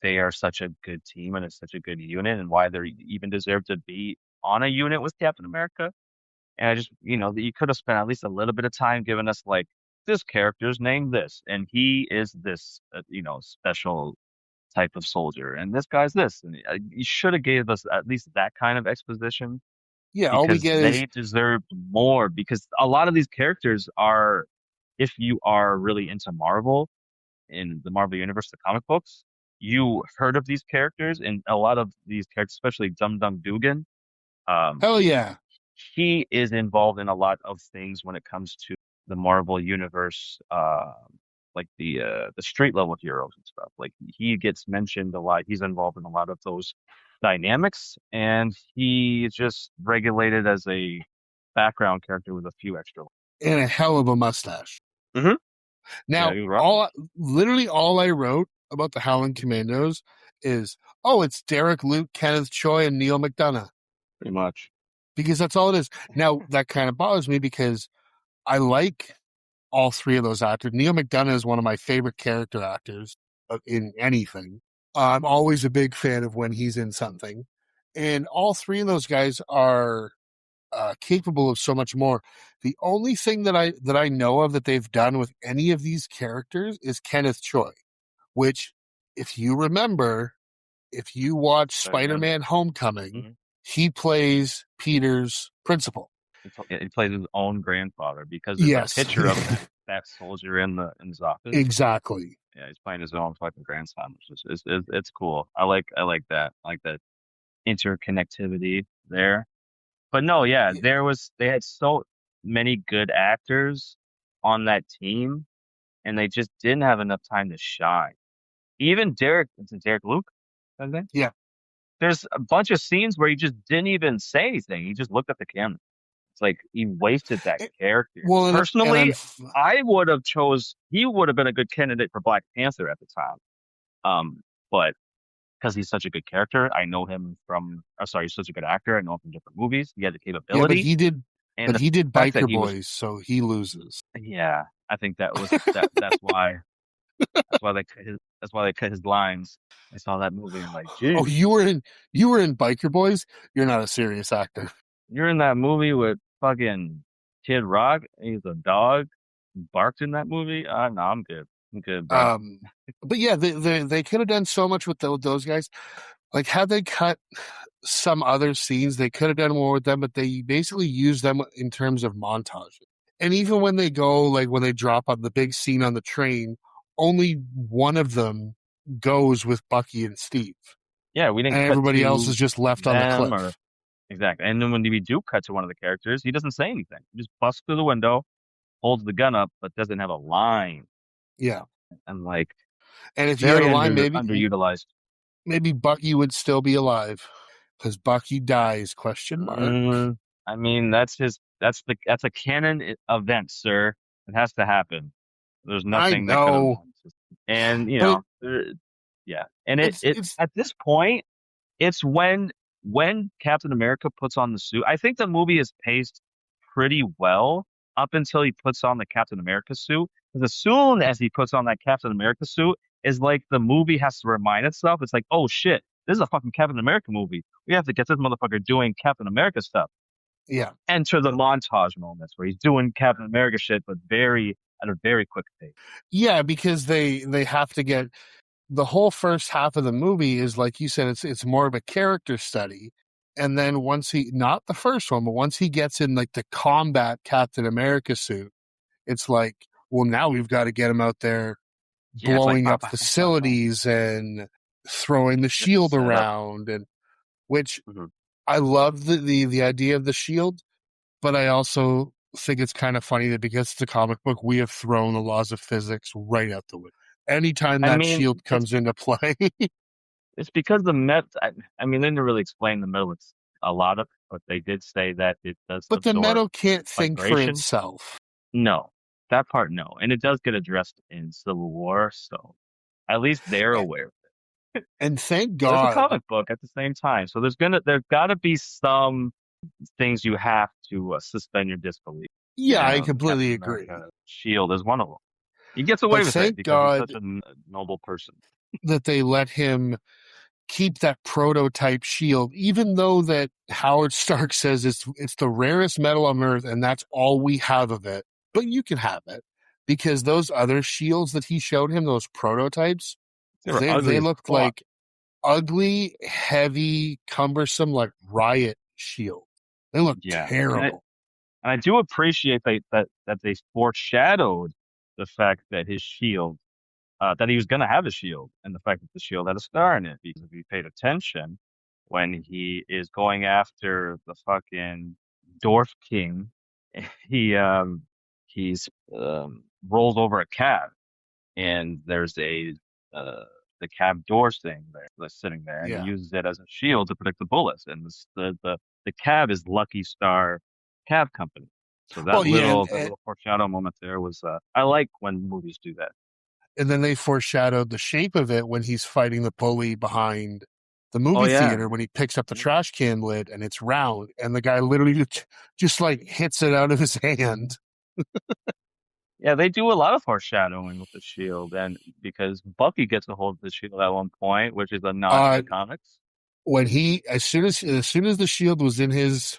they are such a good team and it's such a good unit and why they even deserve to be on a unit with Captain America. And I just, you could have spent at least a little bit of time giving us like this character's named this, and he is this, special type of soldier, and this guy's this, and you should have gave us at least that kind of exposition Yeah. All we because get is, they deserve more. Because a lot of these characters are, if you are really into Marvel in the Marvel universe, the comic books, you heard of these characters, and a lot of these characters, especially Dum Dum Dugan. Um, hell yeah. he is involved in a lot of things when it comes to the Marvel universe, like the street level heroes and stuff. Like he gets mentioned a lot. He's involved in a lot of those dynamics, and he is just regulated as a background character with a few extra. And a hell of a mustache. Mm-hmm. Yeah, Now, he rock it literally all I wrote about the Howling Commandos is, oh, it's Derek Luke, Kenneth Choi, and Neil McDonough. pretty much. Because that's all it is. Now, that kind of bothers me because I like all three of those actors. Neil McDonough is one of my favorite character actors in anything. I'm always a big fan of when he's in something. And all three of those guys are capable of so much more. The only thing that I know of that they've done with any of these characters is Kenneth Choi, which, if you remember, if you watch Spider-Man. Spider-Man: Homecoming, Mm-hmm. he plays Peter's principal. He plays his own grandfather because there's a Yes, picture of that soldier in his office. exactly. Yeah, he's playing his own fucking grandson, which it's cool. I like that. I like that interconnectivity there. But no, yeah, Yeah. they had so many good actors on that team, and they just didn't have enough time to shine. Even Derek Luke, I think. Yeah. There's a bunch of scenes where he just didn't even say anything. He just looked at the camera. It's like he wasted that character. Well, Personally, I would have chose he would have been a good candidate for Black Panther at the time. But because he's such a good character, I know him from. Sorry, he's such a good actor. I know him from different movies. He had the yeah, but capability, And But the he did fact that Biker he was, Boys, so he loses. yeah, I think that was that's why that's why they cut his lines. I saw that movie and like, Oh, geez, you were in Biker Boys. You're not a serious actor. you're in that movie with fucking Kid Rock. He's a dog. Barked in that movie. No, I'm good. I'm good, bro. Um, but yeah, they could have done so much with those guys. Like, had they cut some other scenes, they could have done more with them, but they basically use them in terms of montage. And even when they go, like when they drop on the big scene on the train, only one of them goes with Bucky and Steve, Yeah, we didn't and cut everybody else to is just left on the them or cliff. exactly. And then when we do cut to one of the characters, he doesn't say anything. He just busts through the window, holds the gun up, but doesn't have a line. Yeah. And like And if he had a very line, underutilized. maybe Bucky would still be alive because Bucky dies, question mark. Mm, I mean, that's a canon event, sir. It has to happen. There's I nothing that could have, know, and but yeah. And it it's at this point, it's when Captain America puts on the suit. I think the movie is paced pretty well up until he puts on the Captain America suit. Because as soon as he puts on that Captain America suit, is like the movie has to remind itself. It's like, oh shit, this is a fucking Captain America movie. We have to get this motherfucker doing Captain America stuff. yeah. Enter the montage moments where he's doing Captain America shit, but very at a very quick pace. Yeah, because they have to get the whole first half of the movie is like you said, it's more of a character study. And then once he not the first one, but once he gets in like the combat Captain America suit, it's like, well, now we've got to get him out there Yeah, it's like blowing bah, up bah, bah, bah, bah. facilities and throwing the Just to shield set it up. around, and which Mhm. I love the idea of the shield, but I also think it's kind of funny that because it's a comic book, we have thrown the laws of physics right out the window. Anytime I that mean, shield comes into play, it's because the Met. I mean, they didn't really explain the metal. It's a lot of, but they did say that it does but the absorb metal can't think for vibration. itself. No, that part no, and it does get addressed in Civil War, so at least they're aware. And thank But it's a God, comic book at the same time, so there's got to be some things you have to suspend your disbelief. yeah, I Captain completely agree. America Shield is one of them. He gets away But with it thank because he's God such a noble person. that they let him keep that prototype shield, even though that Howard Stark says it's the rarest metal on Earth and that's all we have of it. But you can have it because those other shields that he showed him, those prototypes, They were ugly they as looked fuck. like ugly, heavy, cumbersome, like riot shield. They look Yeah, terrible. and I do appreciate that they foreshadowed the fact that his shield, that he was going to have a shield, and the fact that the shield had a star in it. Because if you paid attention, when he is going after the fucking Dwarf King, he he's rolls over a cab, and there's a uh the cab doors thing there that's sitting there, and he Yeah. uses it as a shield to protect the bullets. And the cab is Lucky Star Cab Company. So Well, yeah, that little foreshadow moment there was I like when movies do that. and then they foreshadowed the shape of it when he's fighting the bully behind the Oh movie yeah. theater when he picks up the Yeah. trash can lid and it's round and the guy literally just like hits it out of his hand. Yeah, they do a lot of foreshadowing with the shield, and because Bucky gets a hold of the shield at one point, which is a nod to Uh, the comics. when he as soon as the shield was in his,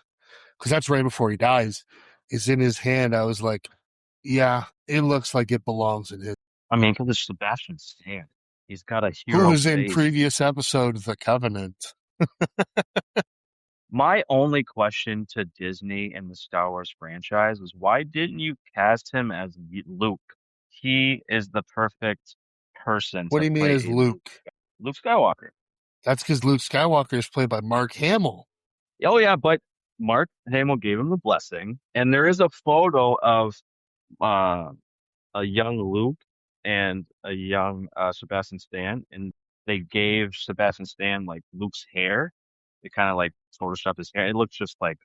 because that's right before he dies, is in his hand. I was like, yeah, it looks like it belongs in his. I mean, because it's Sebastian Stan. He's got a Who hero was in face. previous episodes, The Covenant? My only question to Disney and the Star Wars franchise was why didn't you cast him as Luke? He is the perfect person What to do you mean play as a Luke? Luke Skywalker. That's because Luke Skywalker is played by Mark Hamill. Oh yeah, but Mark Hamill gave him the blessing, and there is a photo of uh, a young Luke and a young Sebastian Stan, and they gave Sebastian Stan like Luke's hair. They kind of like photoshopped his hair. It looks just like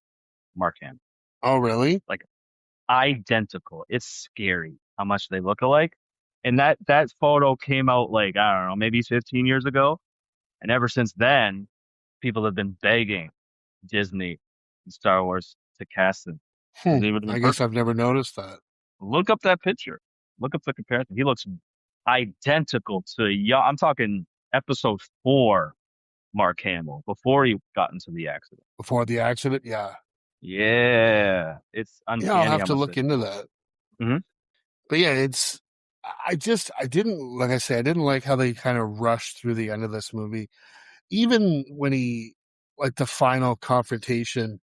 Mark Hamill, Oh, really? like identical. It's scary how much they look alike. And that photo came out like I don't know, maybe 15 years ago, and ever since then, people have been begging Disney and Star Wars to cast him. 'Cause he would have been I guess perfect. I've never noticed that. Look up that picture. Look up the comparison. He looks identical to young. I'm talking episode 4, Mark Hamill, before he got into the accident. Before the accident, yeah. Yeah, it's Yeah, I'll uncanny have how to much look they. into that. Hmm. But yeah, I didn't, like I say, I didn't like how they kind of rushed through the end of this movie. Even when like the final confrontation,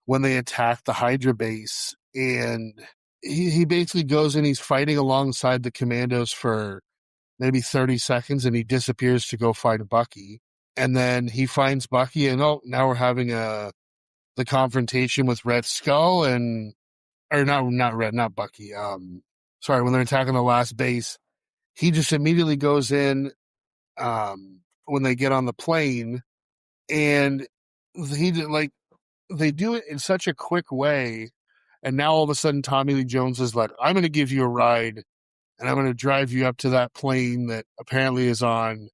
when they attack the Hydra base, and he basically goes in, he's fighting alongside the commandos for maybe 30 seconds, and he disappears to go find Bucky. And then he finds Bucky, and oh, now we're having the confrontation with Red Skull, and or not Bucky. Sorry, when they're attacking the last base, he just immediately goes in. When they get on the plane, and like they do it in such a quick way, and now all of a sudden Tommy Lee Jones is like, "I'm going to give you a ride, and I'm going to drive you up to that plane that apparently is on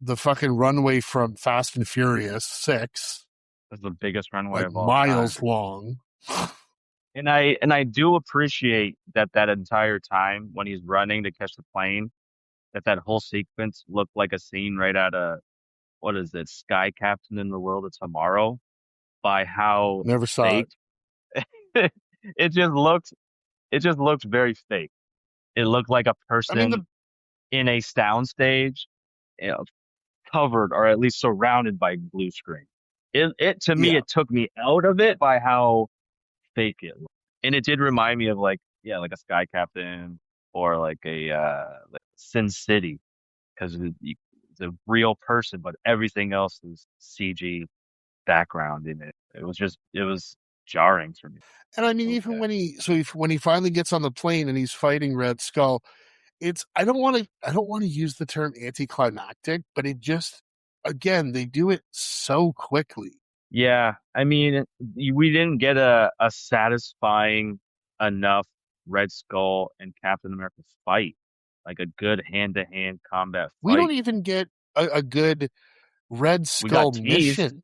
the fucking runway from Fast and Furious 6, That's the biggest runway like of all time. miles long." And I do appreciate that that entire time when he's running to catch the plane, that whole sequence looked like a scene right out of what is it, Sky Captain in the World of Tomorrow, by how Never saw fake it. it just looked. It just looked very fake. It looked like a I mean, person in a soundstage, you know, covered or at least surrounded by blue screen. It to me, yeah, it took me out of it by how fake it looked. And it did remind me of like, yeah, like a Sky Captain or like a like Sin City, because it's a real person, but everything else is CG background in it. It was jarring for me. and I mean, even Okay. when when he finally gets on the plane and he's fighting Red Skull, it's I don't want to use the term anticlimactic, but it just, again, they do it so quickly. Yeah, I mean, we didn't get a satisfying enough Red Skull and Captain America fight, like a good hand-to-hand combat We don't fight. even get a good Red We got Skull teased. mission.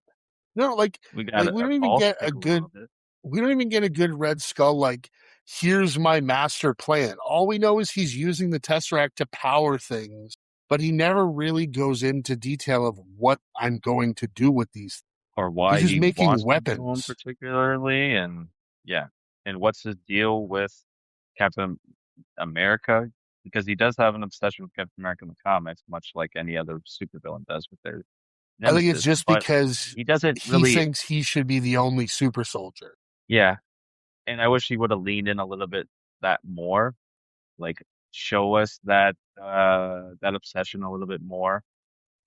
No, like We got like a false pick a little bit, we don't even get a good Red Skull, like, here's my master plan. All we know is he's using the Tesseract to power things, but he never really goes into detail of what I'm going to do with these. or He's why just he making wants to do them weapons. particularly, and yeah, and what's his deal with Captain America? Because he does have an obsession with Captain America in the comics, much like any other supervillain does with their I think it's nemesis. just But because he doesn't he really, thinks he should be the only super soldier. yeah. And I wish he would have leaned in a little bit that more, like show us that obsession a little bit more,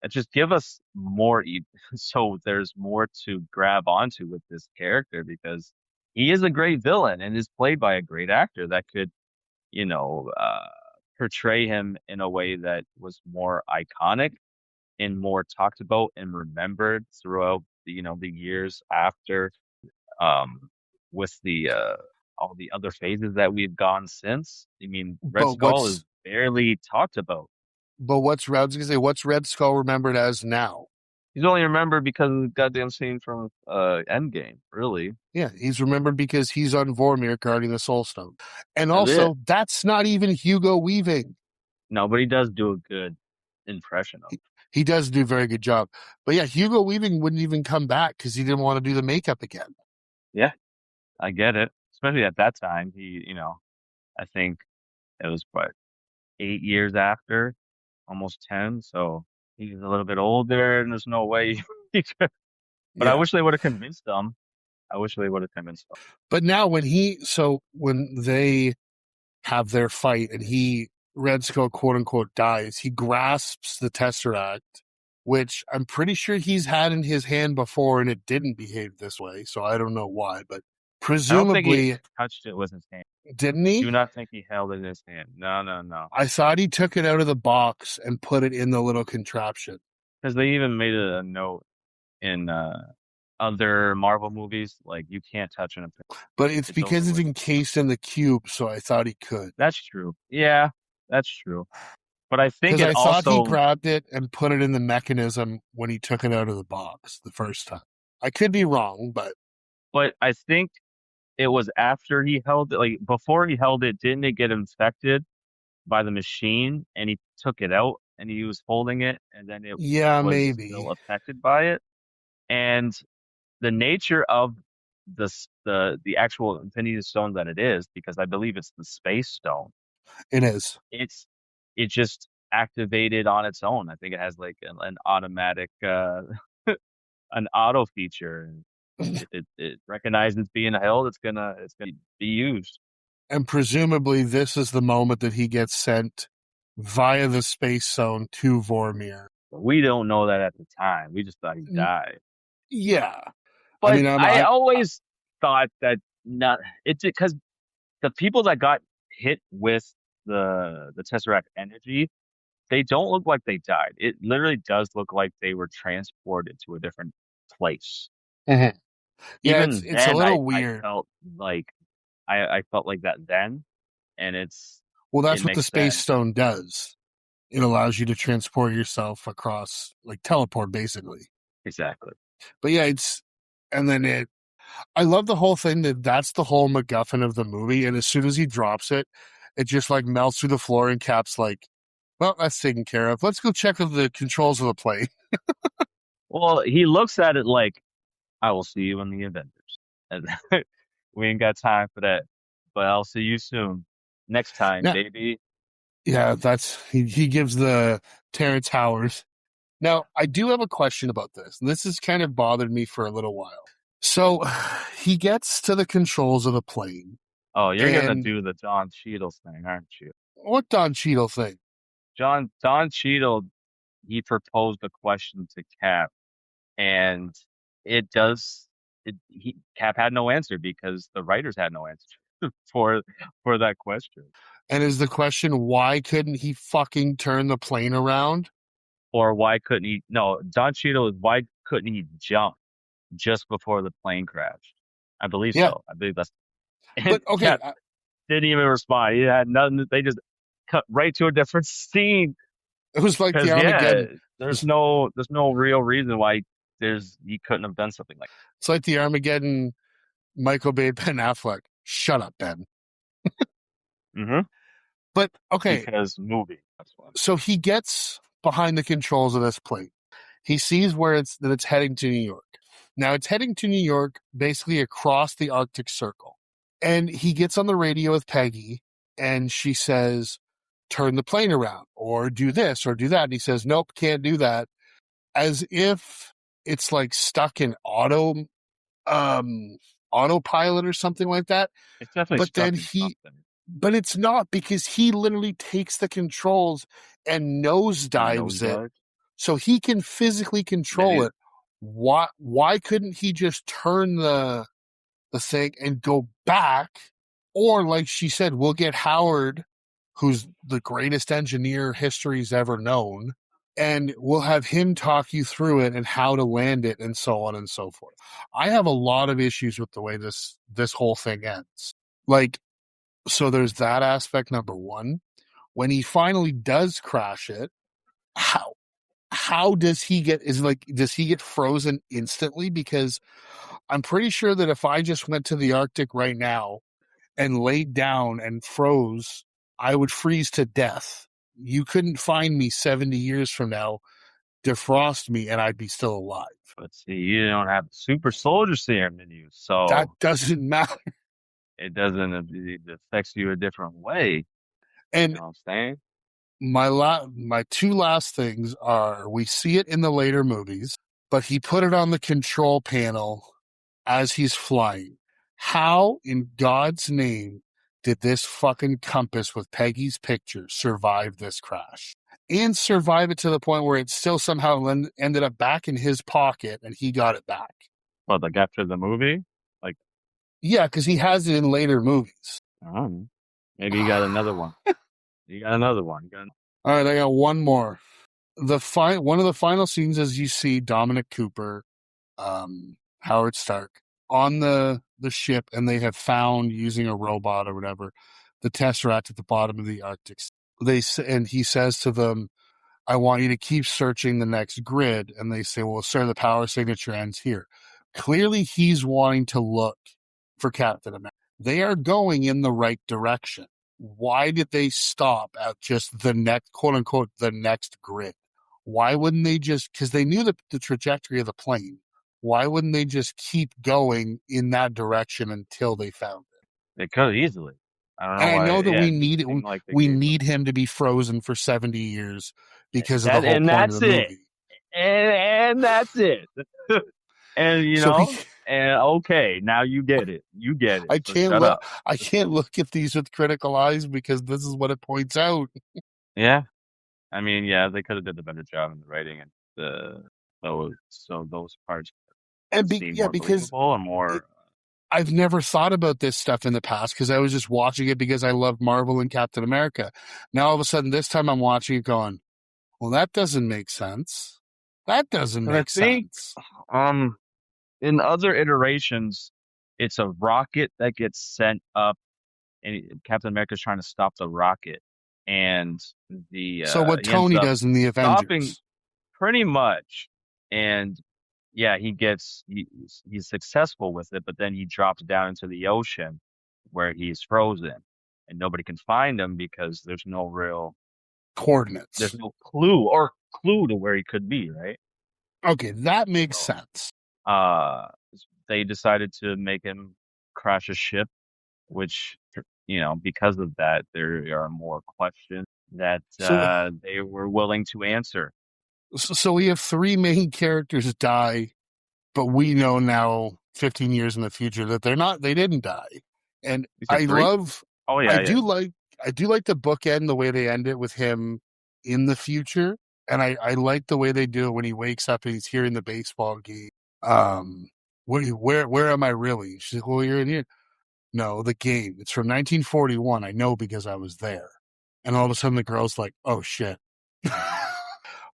and just give us more, so there's more to grab onto with this character because he is a great villain and is played by a great actor that could, you know, portray him in a way that was more iconic and more talked about and remembered throughout the years after, um, with the all the other phases that we've gone since. I mean, Red But Skull is barely talked about. what's Red Skull remembered as now? He's only remembered because of the goddamn scene from Endgame, really. Yeah, he's remembered because he's on Vormir guarding the Soul Stone. And That's it. also, that's not even Hugo Weaving. No, but he does do a good impression of. He does do a very good job. But yeah, Hugo Weaving wouldn't even come back because he didn't want to do the makeup again. Yeah, I get it. Especially at that time, I think it was what, 8 years after, almost 10. So he's a little bit older, and there's no way he could. But I Yeah. wish they would have convinced him. I wish they would have convinced him. But now when they have their fight and Red Skull, quote unquote, dies, he grasps the Tesseract, which I'm pretty sure he's had in his hand before and it didn't behave this way. So I don't know why, but I don't think he presumably, touched it with his hand. didn't Do he? not think he held it in his hand. No, no, no. I thought he took it out of the box and put it in the little contraption. Because they even made a note in other Marvel movies, like you can't touch an. But it's It's over because it's with. encased in the cube, so I thought he could. That's true. Yeah, that's true. But I think Because it I thought he also, grabbed it and put it in the mechanism when he took it out of the box the first time. I could be wrong, but but I think it was after he held it, like before he held it, didn't it get infected by the machine and he took it out and he was holding it and then it Yeah, was still maybe. affected by it. And the nature of the actual Infinity Stone that it is, because I believe it's the Space Stone, It is. it's it just activated on its own. I think it has like an automatic an auto feature. And it recognizes being held, it's gonna be used. And presumably this is the moment that he gets sent via the space zone to Vormir. But we don't know that at the time. We just thought he died. Yeah. I But mean, I always thought that not it's because the people that got hit with the Tesseract energy, they don't look like they died. It literally does look like they were transported to a different place. Mhm. Yeah, Even it's a then, little I weird. felt like I felt like that then, and Well, it that's what the makes space sense. stone does. It allows you to transport yourself across, like teleport, basically. Exactly. But yeah, and then I love the whole thing that's the whole MacGuffin of the movie. And as soon as he drops it, it just like melts through the floor and Cap's like, well, that's taken care of. Let's go check of the controls of the plane. Well, he looks at it like, I will see you in the Avengers. And we ain't got time for that. But I'll see you soon. Next time, Now, baby. yeah, he gives the Terrence Howard. Now, I do have a question about this. And this has kind of bothered me for a little while. So he gets to the controls of the plane. Oh, you're gonna And do the Don Cheadle thing, aren't you? what Don Cheadle thing? Don Cheadle, he proposed a question to Cap, and it does Cap had no answer because the writers had no answer for for that question. And is the question, why couldn't he fucking turn the plane around? Or why couldn't he? No, Don Cheadle is why couldn't he jump just before the plane crashed? I believe Yeah. so. I believe that's and But okay, Cap didn't even respond. He had nothing. They just cut right to a different scene it was like the because yeah, Armageddon. there's no real reason why he couldn't have done something like It's like the Armageddon Michael Bay Ben Affleck. Shut up, Ben. that. Mm-hmm. But okay, Because movie. That's why. so he gets behind the controls of this plane. He sees where it's heading to New York. Now it's heading to New York, basically across the Arctic Circle. And he gets on the radio with Peggy, and she says, "Turn the plane around, or do this, or do that." And he says, "Nope, can't do that." As if it's like stuck in um autopilot or something like that. It's definitely But then stuck in something. but it's not, because he literally takes the controls and And nosedives it nosedive. so he can physically control Maybe it. Why couldn't he just turn the thing and go back? Or like she said, we'll get Howard, who's the greatest engineer history's ever known, and we'll have him talk you through it and how to land it and so on and so forth. I have a lot of issues with the way this whole thing ends. Like, so there's that aspect, number one. When he finally does crash it, how does he get, does he get frozen instantly? Because I'm pretty sure that if I just went to the Arctic right now and laid down and froze, I would freeze to death. You couldn't find me 70 years from now, defrost me, and I'd be still alive. but see, you don't have super soldier serum in you, That so doesn't matter. it doesn't it affects you a different way. You And know what I'm saying? my two last things are, we see it in the later movies, but he put it on the control panel as he's flying. How in God's name did this fucking compass with Peggy's picture survive this crash? And survive it to the point where it still somehow ended up back in his pocket and he got it back. Well, like after the movie, like Yeah, because he has it in later movies. I don't know. Maybe you got another one. You got another one. All right, I got one more. One of the final scenes is you see Dominic Cooper, Howard Stark, on the ship, and they have found, using a robot or whatever, the Tesseract at the bottom of the Arctic. And he says to them, "I want you to keep searching the next grid." And they say, "Well, sir, the power signature ends here." Clearly, he's wanting to look for Captain America. They are going in the right direction. Why did they stop at just the next, quote unquote, the next grid? Why wouldn't they just, because they knew the trajectory of the plane, why wouldn't they just keep going in that direction until they found it? They could easily. I don't know And I why. know that Yeah, it didn't seem like they we gave them need him to be frozen for 70 years because of the that, whole and point of that's the it. movie. And that's it. And So we, and okay, now you get it. You get it. I So can't shut look, up. I can't look at these with critical eyes because this is what it points out. Yeah. I mean, yeah, they could have did a better job in the writing and those parts And seem yeah, more because believable and it, more. I've never thought about this stuff in the past because I was just watching it because I love Marvel and Captain America. Now all of a sudden, this time I'm watching it going, well, that doesn't make sense. That doesn't Because I make think sense. um in other iterations, it's a rocket that gets sent up, and Captain America's trying to stop the rocket, and the So what he ends Tony up does in the stopping Avengers, pretty much, and yeah, he's successful with it, but then he drops down into the ocean where he's frozen, and nobody can find him because there's coordinates. no clue to where he could be, right? Okay, that makes So, sense. uh, they decided to make him crash a ship, which, because of that, there are more questions that So, they were willing to answer. so we have three main characters die, but we know now, 15 years in the future, that they didn't die. And You said three? Oh I yeah, yeah. do like, I do like the bookend the way they end it with him in the future, and I like the way they do it when he wakes up and he's hearing the baseball game. Um, where am I really? She's like, well, you're in here. No, the game. It's from 1941. I know because I was there. And all of a sudden, the girl's like, "Oh shit!"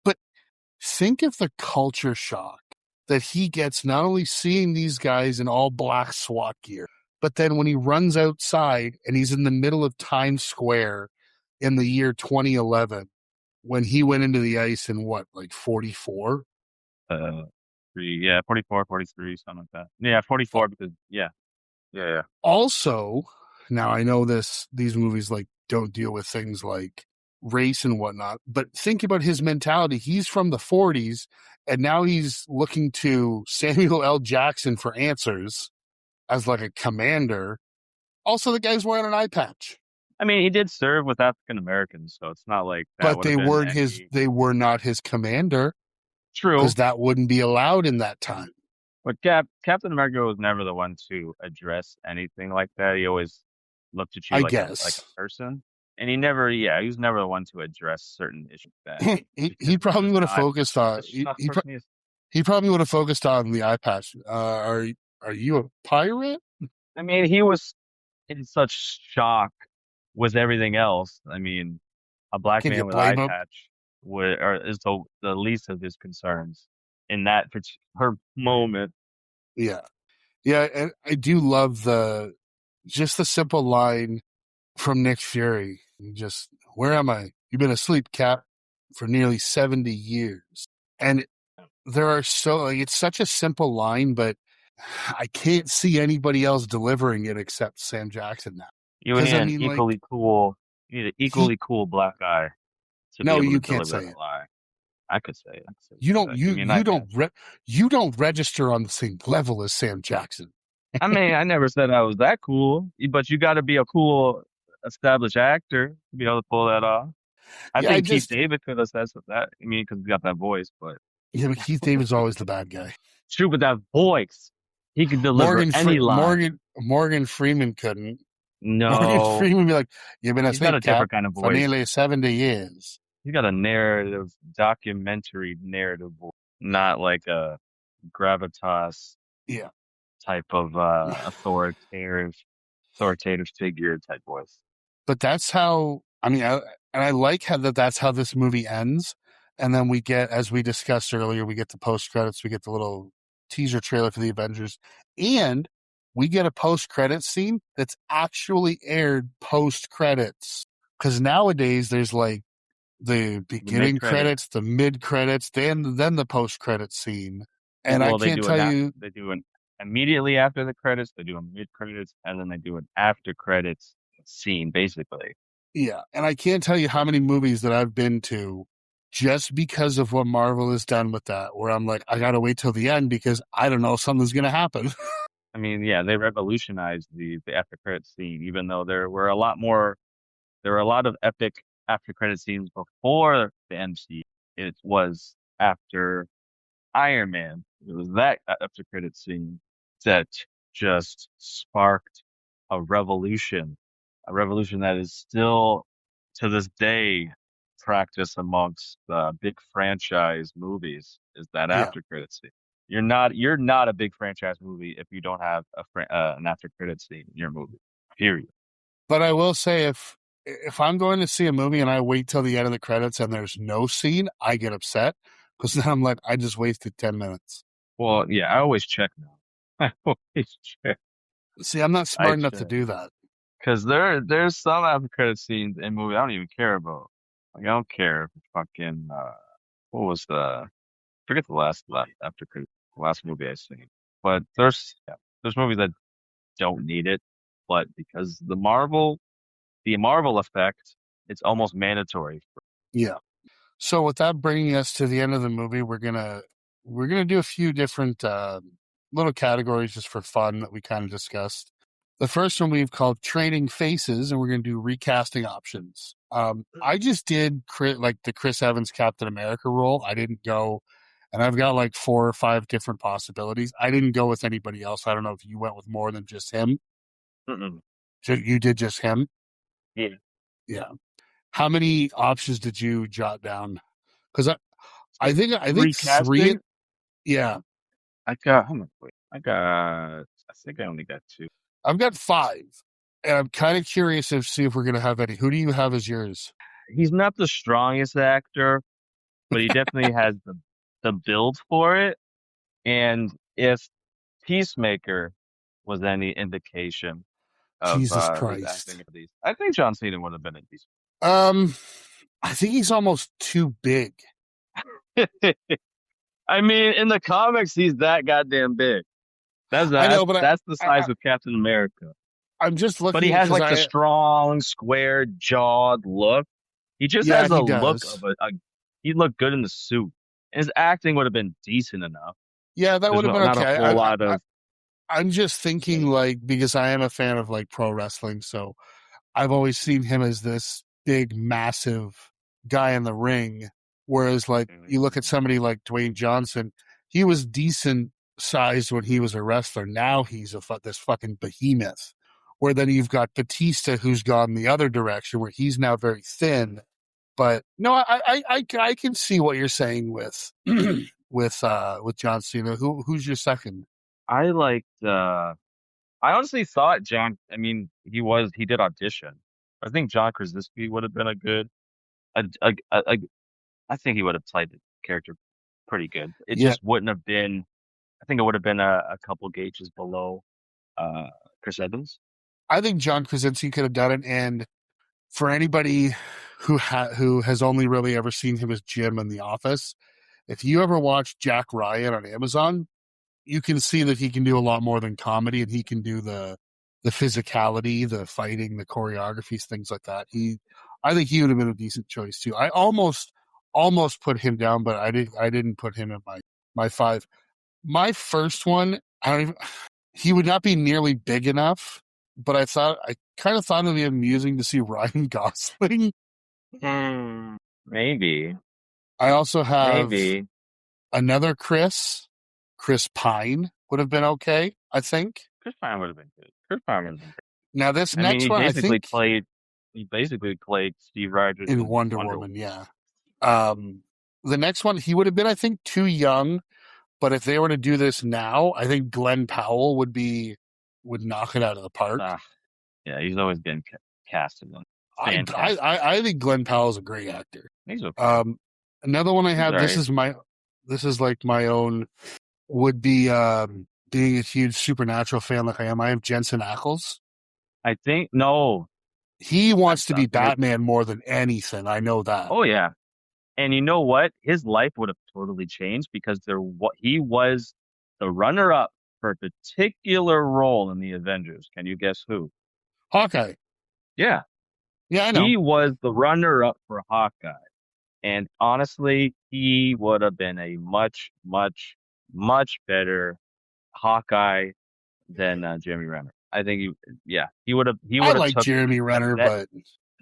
But think of the culture shock that he gets not only seeing these guys in all black SWAT gear, but then when he runs outside and he's in the middle of Times Square in the year 2011, when he went into the ice in what, like 44? Uh, three, yeah, 44, 43, something like that. Yeah, 44 because yeah, yeah, yeah. Also, now I know these movies like don't deal with things like race and whatnot, but think about his mentality. He's from the 40s, and now he's looking to Samuel L. Jackson for answers as like a commander. Also, the guy's wearing an eye patch, I mean, he did serve with African Americans, so it's not like that but would have been any they were not his commander because true. that wouldn't be allowed in that time. But Captain America was never the one to address anything like that. He always looked at you I like guess a person, and he was never the one to address certain issues that because he probably it's would have not focused on it's just not the person he is. he probably would have focused on the eye patch. Are you a pirate? I mean, he was in such shock with everything else. I mean, a black Can you man with an eye blame him? patch is the least of his concerns in that her moment. Yeah. Yeah, and I do love just the simple line from Nick Fury. Just, where am I? You've been asleep, Cap, for nearly 70 years. And there are like, it's such a simple line, but I can't see anybody else delivering it except Sam Jackson now. You would Because need I an mean, like, equally cool, you need an he, equally cool black guy to be no, able to you can't deliver say that it. lie. I could say it. I could say You don't, that. Give me an eye patch. you don't register on the same level as Sam Jackson. I mean, I never said I was that cool, but you got to be a cool established actor to be able to pull that off. I Yeah, think Keith David could have said that. I mean, because he got that voice, but yeah, but Keith David's always the bad guy. true with that voice, he could deliver any line. Morgan Freeman couldn't. Morgan No, Freeman would be like, "You've been he's got a asleep, Cap, different kind of for voice. nearly 70 years." He's got a documentary narrative voice, not like a gravitas Yeah, type of authoritative figure type voice. but that's how. I mean, and I like how that's how this movie ends, and then we get, as we discussed earlier, we get the post credits, we get the little teaser trailer for the Avengers, and we get a post credits scene that's actually aired post credits. Because nowadays there's like the The mid beginning credits. credits, the mid credits, then the post credits scene. And I Well, they can't do tell an you, they do an immediately after the credits, they do a mid credits, and then they do an after credits scene, basically. Yeah, and I can't tell you how many movies that I've been to just because of what Marvel has done with that, where I'm like, I gotta wait till the end because I don't know if something's gonna happen. I mean, yeah, they revolutionized the after credits scene, even though there were a lot of epic after credit scenes before the MC. It was after Iron Man. It was that after credit scene that just sparked a revolution that is still to this day practiced amongst big franchise movies. Is that Yeah, after credit scene? You're not a big franchise movie if you don't have an after credit scene in your movie. Period. but I will say if I'm going to see a movie and I wait till the end of the credits and there's no scene, I get upset because then I'm like, I just wasted 10 minutes. Well, yeah, I always check now. I always check. See, I'm not I smart enough to check. do that. Because there's some after credit scenes in movies I don't even care about. Like I don't care if fucking what was the forget the last after credit last movie I seen. But there's movies that don't need it, but because the Marvel effect, it's almost mandatory. Yeah. So with that bringing us to the end of the movie, we're gonna do a few different little categories just for fun that we kind of discussed. The first one we've called trading faces, and we're gonna do recasting options. I just did like the Chris Evans Captain America role. I didn't go, and I've got like 4 or 5 different possibilities. I didn't go with anybody else. I don't know if you went with more than just him. Mm-mm. So you did just him. Yeah. Yeah. How many options did you jot down? Because I think three. Recasting, Yeah, I got how much? Wait, I think I only got two. I've got 5, and I'm kind of curious to see if we're gonna have any. Who do you have as yours? He's not the strongest actor, but he definitely has the build for it. And if Peacemaker was any indication of Jesus his acting Christ. abilities, I think John Cena would have been a Um, I think he's almost too big. decent. I mean, in the comics, he's that goddamn big. That's I that's know, but that's the I, size of Captain America. I'm just But he looking has because like the I, strong, square jawed look. He just yeah, has a he look does. of he'd look good in the suit. His acting would have been decent enough. Yeah, that There's would have been not a okay. whole lot of I'm just thinking like because I am a fan of like pro wrestling, so I've always seen him as this big, massive guy in the ring. Whereas, like, you look at somebody like Dwayne Johnson, he was decent sized when he was a wrestler. Now he's this fucking behemoth. Where then you've got Batista, who's gone the other direction, where he's now very thin. But no, I can see what you're saying with with John Cena. Who's your second? I liked I honestly thought John I mean he did audition. I think John Krasinski would have been a good a I think he would have played the character pretty good. It Yeah, just wouldn't have been I think it would have been a couple gauges below uh Chris Evans. I think John Krasinski could have done it, and for anybody who has only really ever seen him as Jim in The Office, if you ever watch Jack Ryan on Amazon, you can see that he can do a lot more than comedy, and he can do the physicality, the fighting, the choreographies, things like that. I think he would have been a decent choice too. I almost put him down, but I didn't put him in my 5. My first one, I don't even. He would not be nearly big enough, but I kind of thought it'd be amusing to see Ryan Gosling. Hmm. Maybe. I also have Maybe. another Chris Pine would have been okay, I think. Chris Pine would have been good. Chris Pine would have been good. Now this I mean, next one, I think he basically played Steve Rogers in in Wonder Wonder Woman, Woman. yeah. The next one, he would have been, I think, too young. But if they were to do this now, I think Glenn Powell would knock it out of the park. Ah, yeah, he's always getting casted. I I Fantastic. I I think Glenn Powell's a great actor. He's okay. Um, Another one I He's have. all right. This is like my own. Would be being a huge Supernatural fan like I am. I have Jensen Ackles. I think no, He wants to be I think it. Batman more than anything. I know that. Oh yeah, and you know what? His life would have totally changed because he was the runner-up for a particular role in the Avengers. Can you guess who? Hawkeye. Yeah, Yeah, I know. he was the runner-up for Hawkeye. And honestly, he would have been a much, much, much better Hawkeye than Jeremy Renner. I think he I would have like took Jeremy Renner, that. but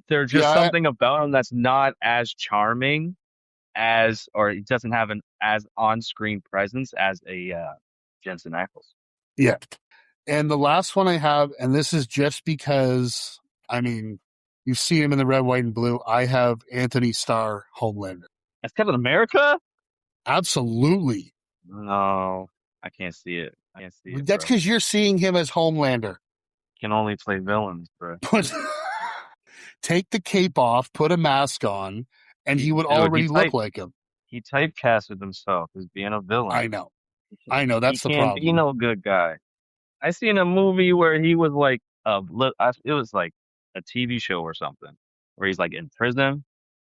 There's yeah, just something about him that's not as charming as, or he doesn't have an as on-screen presence as a Jensen Ackles. yeah. And the last one I have, and this is just because, I mean, you've seen him in the red, white, and blue. I have Anthony Starr, Homelander. As Captain America? Absolutely. No, I can't see it. I can't see it, That's bro. because you're seeing him as Homelander. Can only play villains, bro. Put take the cape off, put a mask on, and he would Dude, already look like him. he typecasted himself as being a villain. I know. I know. He That's the can't be problem. no good guy. I seen a movie where he was like it was like a TV show or something where he's like in prison,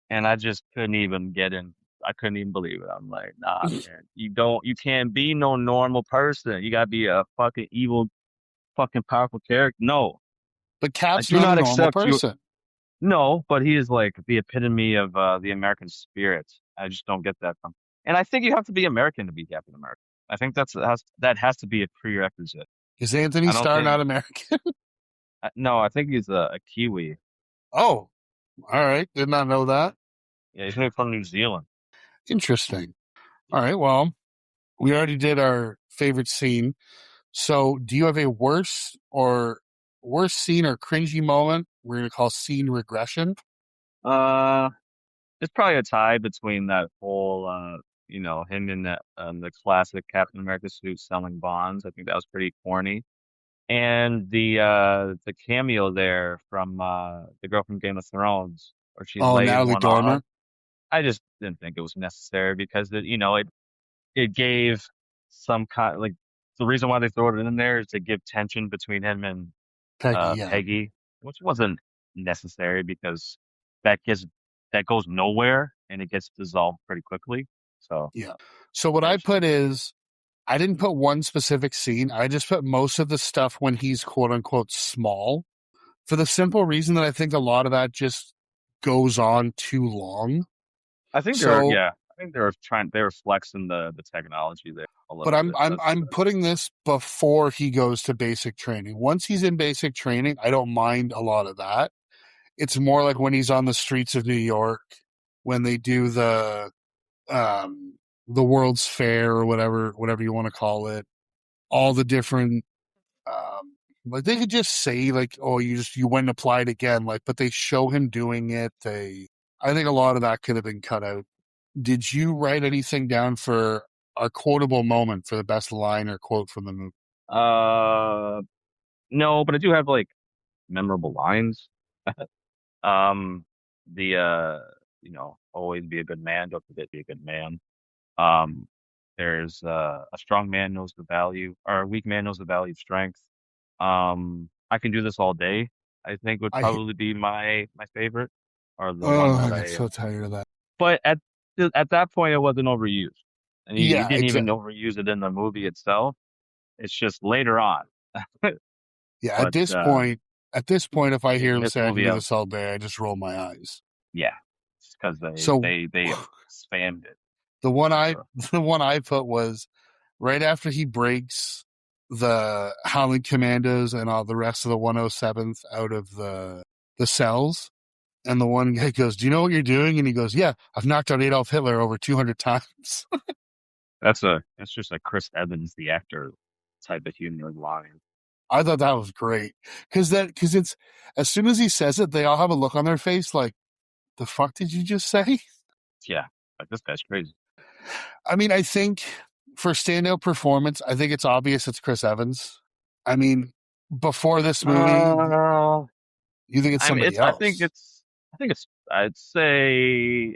and I just couldn't even get in. I couldn't even believe it. I'm like, nah, man, you can't be no normal person. You gotta be a fucking evil, fucking powerful character. No, But I Cap's do not a not normal accept you. person. No, but he is like the epitome of the American spirit. I just don't get that from. And I think you have to be American to be Captain America. I think that has to be a prerequisite. Is Anthony I don't Starr think. not American? No, I think he's a Kiwi. Oh, all right. Did not know that. Yeah, he's maybe from New Zealand. Interesting. All right. Well, we already did our favorite scene. So, do you have a worst scene or cringy moment? We're going to call scene regression. Uh, it's probably a tie between that whole, him in the classic Captain America suit selling bonds. I think that was pretty corny. And the cameo there from the girl from Game of Thrones, where she Oh, laid Natalie one on. Dormer. I just didn't think it was necessary because it gave some kind like the reason why they throw it in there is to give tension between him and Peggy. Yeah, Peggy, which wasn't necessary because that gets that goes nowhere and it gets dissolved pretty quickly. So yeah. So what I I just put is I didn't put one specific scene. I just put most of the stuff when he's quote unquote small, for the simple reason that I think a lot of that just goes on too long. I think So, they were flexing the technology there a but little bit. I'm putting this before he goes to basic training. Once he's in basic training, I don't mind a lot of that. It's more like when he's on the streets of New York, when they do the World's Fair or whatever you want to call it. All the different like they could just say like, oh, you went and applied again, like, but they show him doing it. I think a lot of that could have been cut out. Did you write anything down for a quotable moment for the best line or quote from the movie? uh no, but I do have like memorable lines. Um the always be a good man, don't forget to be a good man. Um there's a strong man knows the value or a weak man knows the value of strength. I can do this all day, I think would I probably be my favorite or the one oh, that I got I so tired of that. but at that point it wasn't overused. And he Yeah, didn't even exactly. overuse it in the movie itself. It's just later on. Yeah, But at this point, if I hear in him this say I can movie do I was this all day, I just roll my eyes. yeah, just because So they spammed it. the one I So the one I put was right after he breaks the Howling Commandos and all the rest of the 107th out of the cells. And the one guy goes, "Do you know what you're doing?" And he goes, "Yeah, I've knocked out Adolf Hitler over 200 times." that's just a Chris Evans, the actor, type of humor line. I thought that was great because it's as soon as he says it, they all have a look on their face like, "The fuck did you just say?" Yeah, like this guy's crazy. I mean, I think for standout performance, I think it's obvious it's Chris Evans. I mean, before this movie, Uh, you think it's I mean, somebody else. I'd say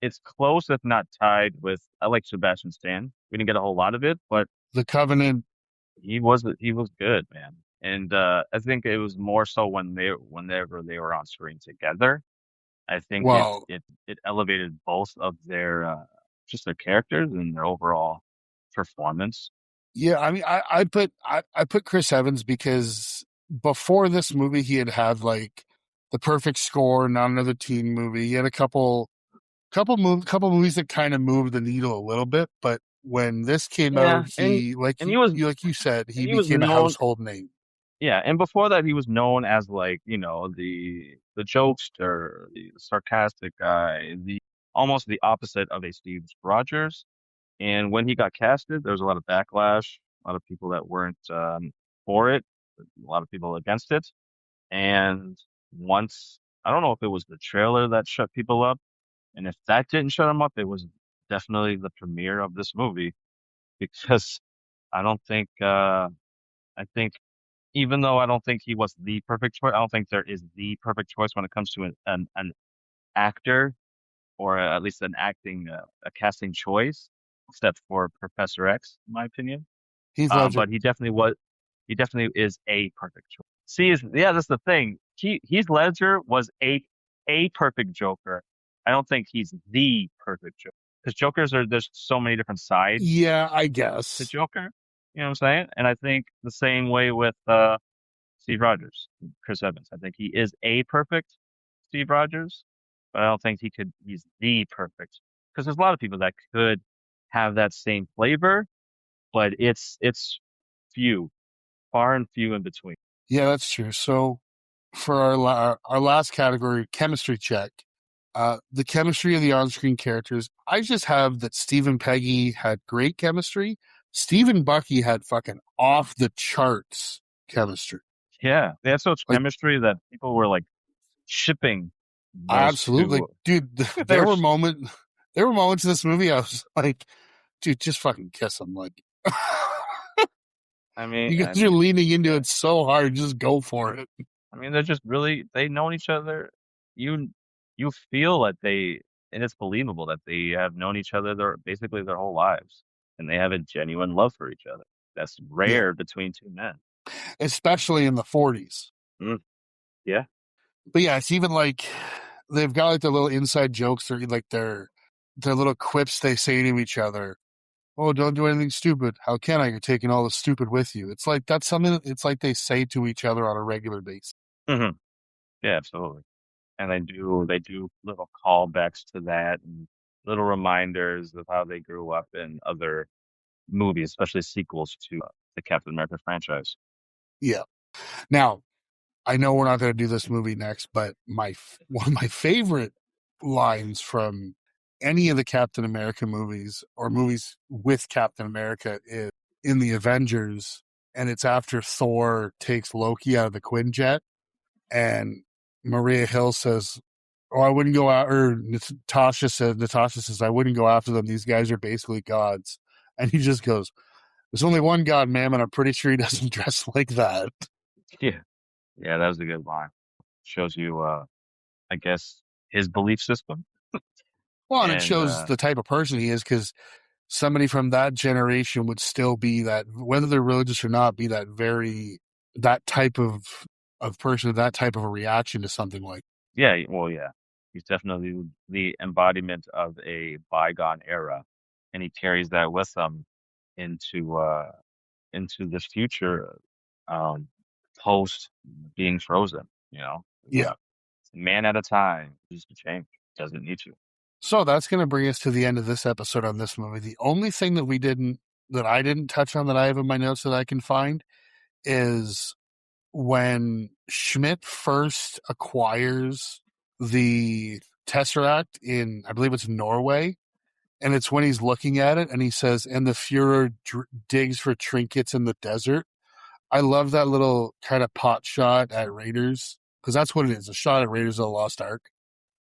it's close, if not tied with. I like Sebastian Stan. We didn't get a whole lot of it, but The Covenant, he was good, man. And I think it was more so whenever they were on screen together. I think well, it elevated both of their just their characters and their overall performance. Yeah, I mean, I put Chris Evans because before this movie, he had like The Perfect Score, Not Another Teen Movie. He had couple movies that kind of moved the needle a little bit. But when this came Yeah, out, he and he was like you said, and he he was became a known. household name. Yeah, and before that, he was known as like, the jokester, the sarcastic guy, the almost the opposite of a Steve Rogers. And when he got casted, there was a lot of backlash, a lot of people that weren't for it, a lot of people against it. And once, I don't know if it was the trailer that shut people up, and if that didn't shut them up, it was definitely the premiere of this movie because I don't think I think even though I don't think he was the perfect choice, I don't think there is the perfect choice when it comes to an actor or at least an acting a casting choice, except for Professor X, in my opinion. Heath Ledger. But he definitely is a perfect choice. See, yeah, that's the thing. Heath Ledger was a perfect Joker. I don't think he's the perfect Joker because there's so many different sides Yeah, I to guess. Joker. You know what I'm saying? And I think the same way with Steve Rogers, Chris Evans. I think he is a perfect Steve Rogers, but I don't think he's the perfect because there's a lot of people that could have that same flavor, but it's few, far and few in between. Yeah, that's true. So for our last category, chemistry check. The chemistry of the on-screen characters. I just have that Steve and Peggy had great chemistry. Steve and Bucky had fucking off the charts chemistry. Yeah, they had such Like, chemistry that people were like shipping those absolutely, two. dude. They were, There were moments in this movie I was like, dude, just fucking kiss him. Like, you I guys are mean, leaning into yeah. it so hard. Just go for it. I mean, they're just really they've known each other. You you feel that and it's believable that they have known each other basically their whole lives, and they have a genuine love for each other. That's Yeah, rare between two men. especially in the 40s. Mm, yeah. But yeah, it's even like they've got like their little inside jokes or like their little quips they say to each other. Oh, don't do anything stupid. How can I? You're taking all the stupid with you. It's like that's something it's like they say to each other on a regular basis. Hmm. Yeah, absolutely. And they do little callbacks to that and little reminders of how they grew up in other movies, especially sequels to the Captain America franchise. Yeah. Now, I know we're not going to do this movie next, but one of my favorite lines from any of the Captain America movies or movies with Captain America is in the Avengers, and it's after Thor takes Loki out of the Quinjet, and Maria Hill says, "Oh, I wouldn't go out." Or Natasha says, "I wouldn't go after them. These guys are basically gods." And he just goes, "There's only one God, ma'am, and I'm pretty sure he doesn't dress like that." Yeah, yeah, that was a good line. Shows you, I guess, his belief system Well, and it and shows the type of person he is because somebody from that generation would still be that, whether they're religious or not, be that type of person, that type of a reaction to something like. yeah, well, yeah, he's definitely the embodiment of a bygone era, and he carries that with him into into this future, um, post being frozen. Yeah. Man at a time, just to change doesn't need to. So that's going to bring us to the end of this episode on this movie. The only thing that I didn't touch on that I have in my notes that I can find is when Schmidt first acquires the Tesseract in, I believe it's Norway, and it's when he's looking at it and he says, "And the Fuhrer digs for trinkets in the desert." I love that little kind of pot shot at Raiders because that's what it is, a shot at Raiders of the Lost Ark.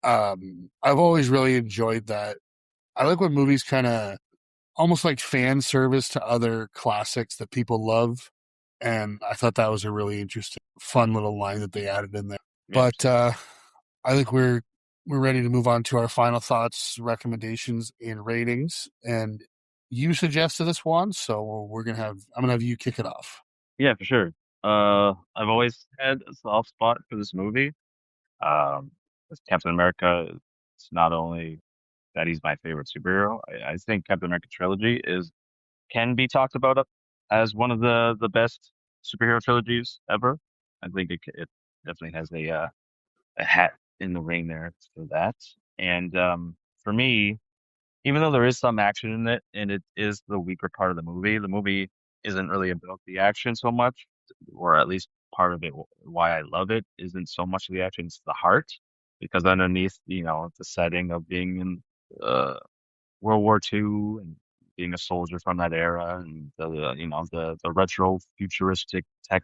I've always really enjoyed that. I like when movies kind of almost like fan service to other classics that people love. And I thought that was a really interesting, fun little line that they added in there. Yeah, But I think we're ready to move on to our final thoughts, recommendations, and ratings. And you suggested this one, so I'm gonna have you kick it off. yeah, for sure. I've always had a soft spot for this movie. Um, as Captain America, it's not only that he's my favorite superhero. I think Captain America trilogy is can be talked about as one of the best superhero trilogies ever. I think it definitely has a hat in the ring there for that. And for me, even though there is some action in it and it is the weaker part of the movie isn't really about the action so much, or at least part of it, why I love it, isn't so much the action, it's the heart. Because underneath, the setting of being in uh, World War II and being a soldier from that era and the retro futuristic tech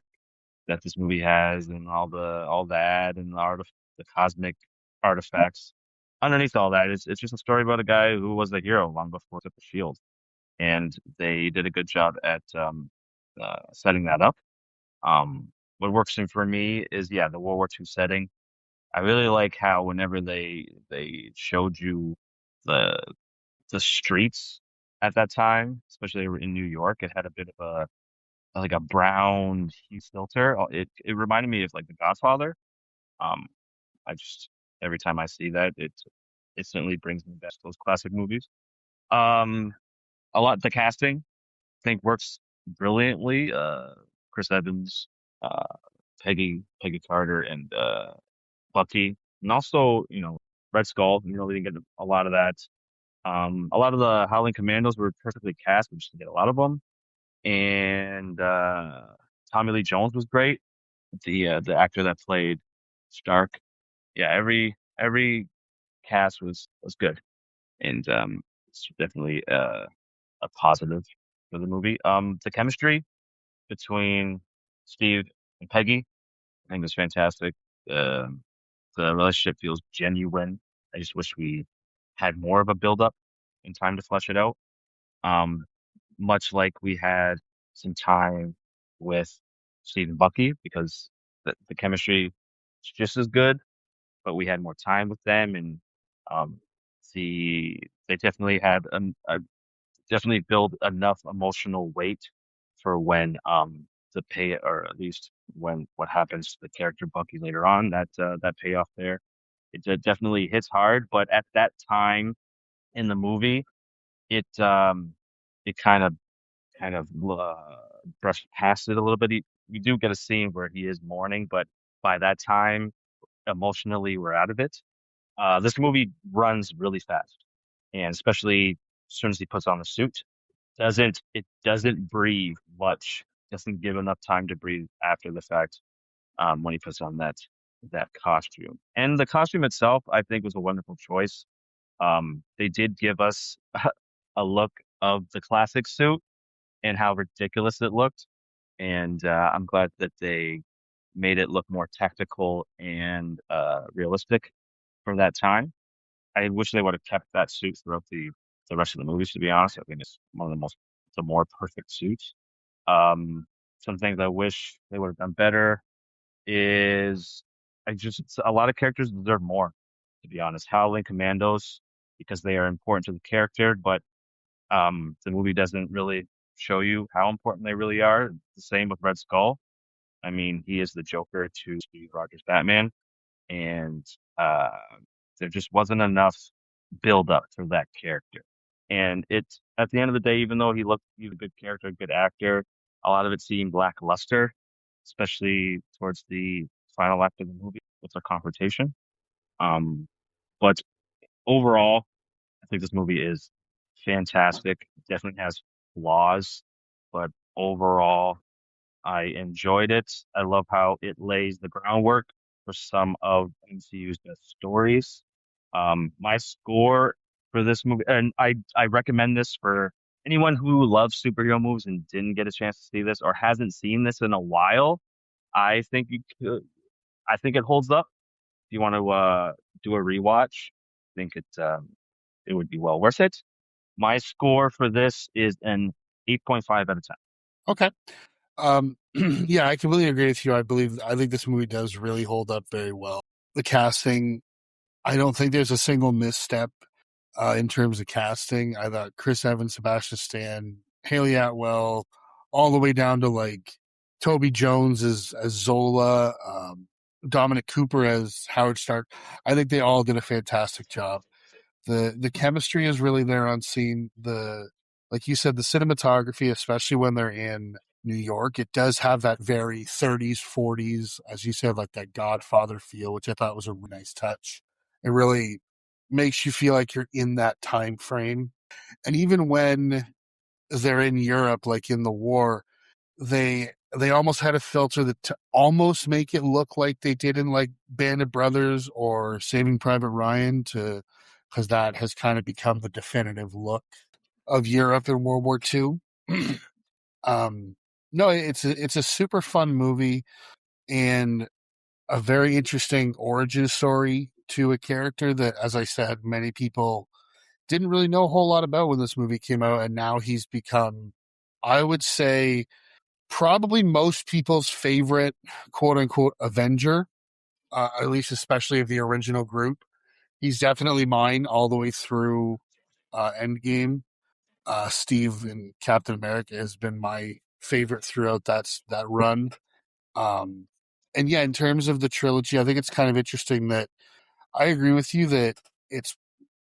that this movie has and all that and the cosmic artifacts. Underneath all that, it's just a story about a guy who was a hero long before he took the shield, and they did a good job at setting that up. What works for me is the World War II setting. I really like how whenever they showed you the the streets at that time, especially in New York, it had a bit of a like a brown hue filter. It reminded me of like The Godfather. Um, I just every time I see that, it instantly brings me back to those classic movies. Um, the casting I think works brilliantly. Chris Evans, uh, Peggy Carter, and Bucky, and also Red Skull. We didn't get a lot of that. A lot of the Howling Commandos were perfectly cast. We just didn't get a lot of them. And Tommy Lee Jones was great. The actor that played Stark. Yeah, every cast was good, and it's definitely a positive for the movie. The chemistry between Steve and Peggy, I think was fantastic. Um the relationship feels genuine. I just wish we had more of a build up and time to flesh it out. Um, much like we had some time with Steve and Bucky because the chemistry is just as good, but we had more time with them, and um, they definitely had definitely build enough emotional weight for when the pay, or at least when what happens to the character Bucky later on, that payoff there, definitely hits hard. But at that time in the movie, it it kind of brushed past it a little bit. We do get a scene where he is mourning, but by that time, emotionally, we're out of it. This movie runs really fast, and especially as soon as he puts on the suit, it doesn't breathe much. Doesn't give enough time to breathe after the fact when he puts on that costume. And the costume itself, I think, was a wonderful choice. They did give us a look of the classic suit and how ridiculous it looked. And I'm glad that they made it look more tactical and realistic for that time. I wish they would have kept that suit throughout the rest of the movies, to be honest. I think it's one of the more perfect suits. Some things I wish they would have done better is a lot of characters deserve more, to be honest. Howling Commandos, because they are important to the character, but the movie doesn't really show you how important they really are. The same with Red Skull. I mean, he is the Joker to Steve Rogers' Batman, and uh, there just wasn't enough build up for that character. And it's at the end of the day, even though he's a good character, a good actor, a lot of it seemed lackluster, especially towards the final act of the movie with the confrontation. Um, but overall, I think this movie is fantastic. It definitely has flaws, but overall, I enjoyed it. I love how it lays the groundwork for some of MCU's best stories. My score for this movie, and I recommend this for anyone who loves superhero movies and didn't get a chance to see this or hasn't seen this in a while. I think you could, I think it holds up. If you want to do a rewatch, I think it would be well worth it. My score for this is an 8.5 out of 10. Okay. Yeah, I completely agree with you. I think this movie does really hold up very well. The casting, I don't think there's a single misstep in terms of casting. I thought Chris Evans, Sebastian Stan, Haley Atwell, all the way down to like Toby Jones as Zola, Dominic Cooper as Howard Stark. I think they all did a fantastic job. The chemistry is really there on scene. like you said, the cinematography, especially when they're in New York, it does have that very 30s, 40s, as you said, like that Godfather feel, which I thought was a really nice touch. It really makes you feel like you're in that time frame. And even when they're in Europe, like in the war, they almost had a filter that to almost make it look like they did in like Band of Brothers or Saving Private Ryan, to because that has kind of become the definitive look of Europe in World War II. um, no, it's a super fun movie and a very interesting origin story to a character that, as I said, many people didn't really know a whole lot about when this movie came out, and now he's become, I would say, probably most people's favorite quote unquote Avenger, at least especially of the original group. He's definitely mine all the way through Endgame. Steve in Captain America has been my favorite throughout that run. Um, and yeah, in terms of the trilogy, I think it's kind of interesting that I agree with you that it's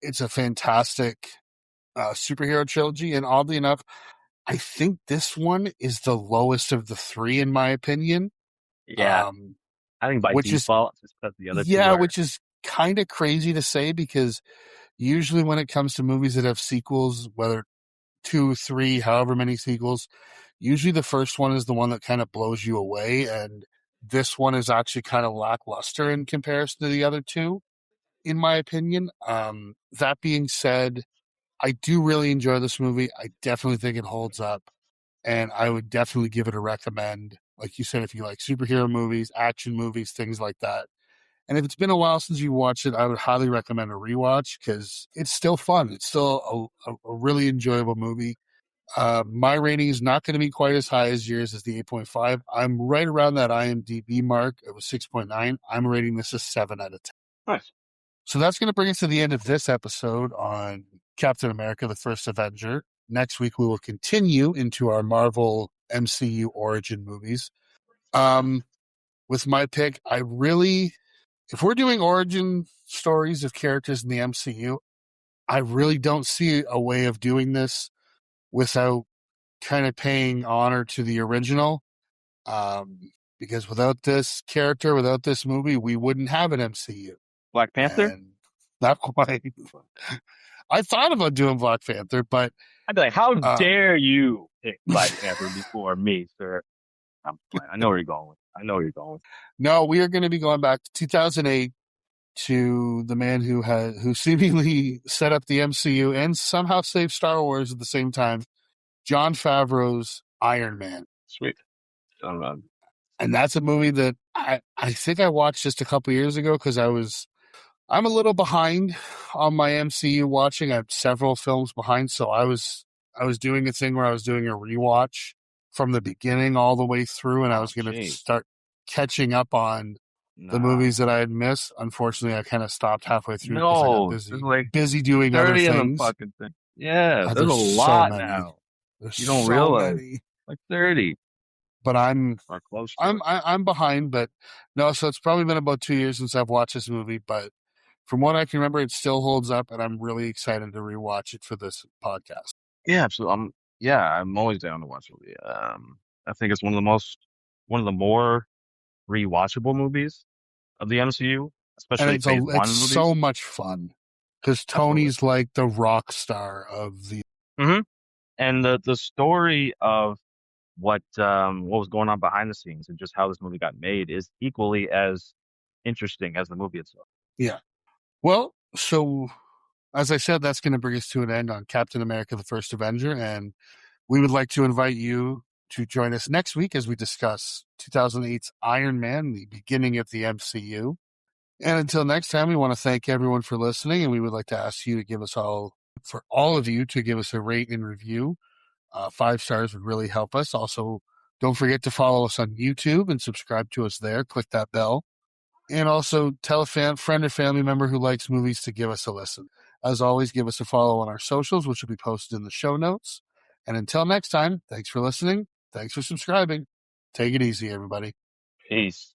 it's a fantastic superhero trilogy, and oddly enough, I think this one is the lowest of the three in my opinion. Yeah, Um, I think by which is default, just because the other two yeah, are which is kind of crazy to say because usually when it comes to movies that have sequels, whether two, three, however many sequels, usually the first one is the one that kind of blows you away, and this one is actually kind of lackluster in comparison to the other two, in my opinion. That being said, I do really enjoy this movie. I definitely think it holds up, and I would definitely give it a recommend. Like you said, if you like superhero movies, action movies, things like that. And if it's been a while since you watched it, I would highly recommend a rewatch because it's still fun. It's still a really enjoyable movie. My rating is not going to be quite as high as yours as the 8.5. I'm right around that IMDb mark. It was 6.9. I'm rating this a 7 out of 10. nice. So that's going to bring us to the end of this episode on Captain America, the First Avenger. Next week, we will continue into our Marvel MCU origin movies. With my pick, if we're doing origin stories of characters in the MCU, I really don't see a way of doing this without kind of paying honor to the original. Um, because without this character, without this movie, we wouldn't have an MCU. Black Panther. And not quite. I thought about doing Black Panther, but I'd be like, how uh, dare you pick Black Panther before me, sir? I'm playing. I know where you're going. I know where you're going. no, we are going to be going back to 2008 to the man who seemingly set up the MCU and somehow saved Star Wars at the same time, Jon Favreau's Iron Man. Sweet. Um, And that's a movie that I think I watched just a couple years ago because I'm a little behind on my MCU watching. I'm several films behind, so I was doing a thing where I was doing a rewatch from the beginning all the way through, and I oh, was going to jeez. start catching up on the Nah. movies that I had missed. Unfortunately, I kind of stopped halfway through because I got No, there's busy like busy doing other 30 of them things. fucking things. Yeah, there's a There's so lot many. now. There's You don't so realize. many. Like 30 But are close to I'm it. I'm behind, but no. So it's probably been about 2 years since I've watched this movie, but from what I can remember, it still holds up, and I'm really excited to rewatch it for this podcast. Yeah, absolutely. Yeah, I'm always down to watch it. I think it's one of the more rewatchable movies of the MCU, And especially Phase it's One so movies. much fun because Absolutely. Tony's like the rock star of the. hmm And the story of what was going on behind the scenes and just how this movie got made is equally as interesting as the movie itself. Yeah. Well, so as I said, that's going to bring us to an end on Captain America: The First Avenger, and we would like to invite you to join us next week as we discuss 2008's Iron Man, the beginning of the MCU. And until next time, we want to thank everyone for listening, and we would like to ask you to for all of you to give us a rate and review. 5 stars would really help us. Also, don't forget to follow us on YouTube and subscribe to us there. Click that bell. And also tell a friend or family member who likes movies to give us a listen. As always, give us a follow on our socials, which will be posted in the show notes. And until next time, thanks for listening. Thanks for subscribing. Take it easy, everybody. Peace.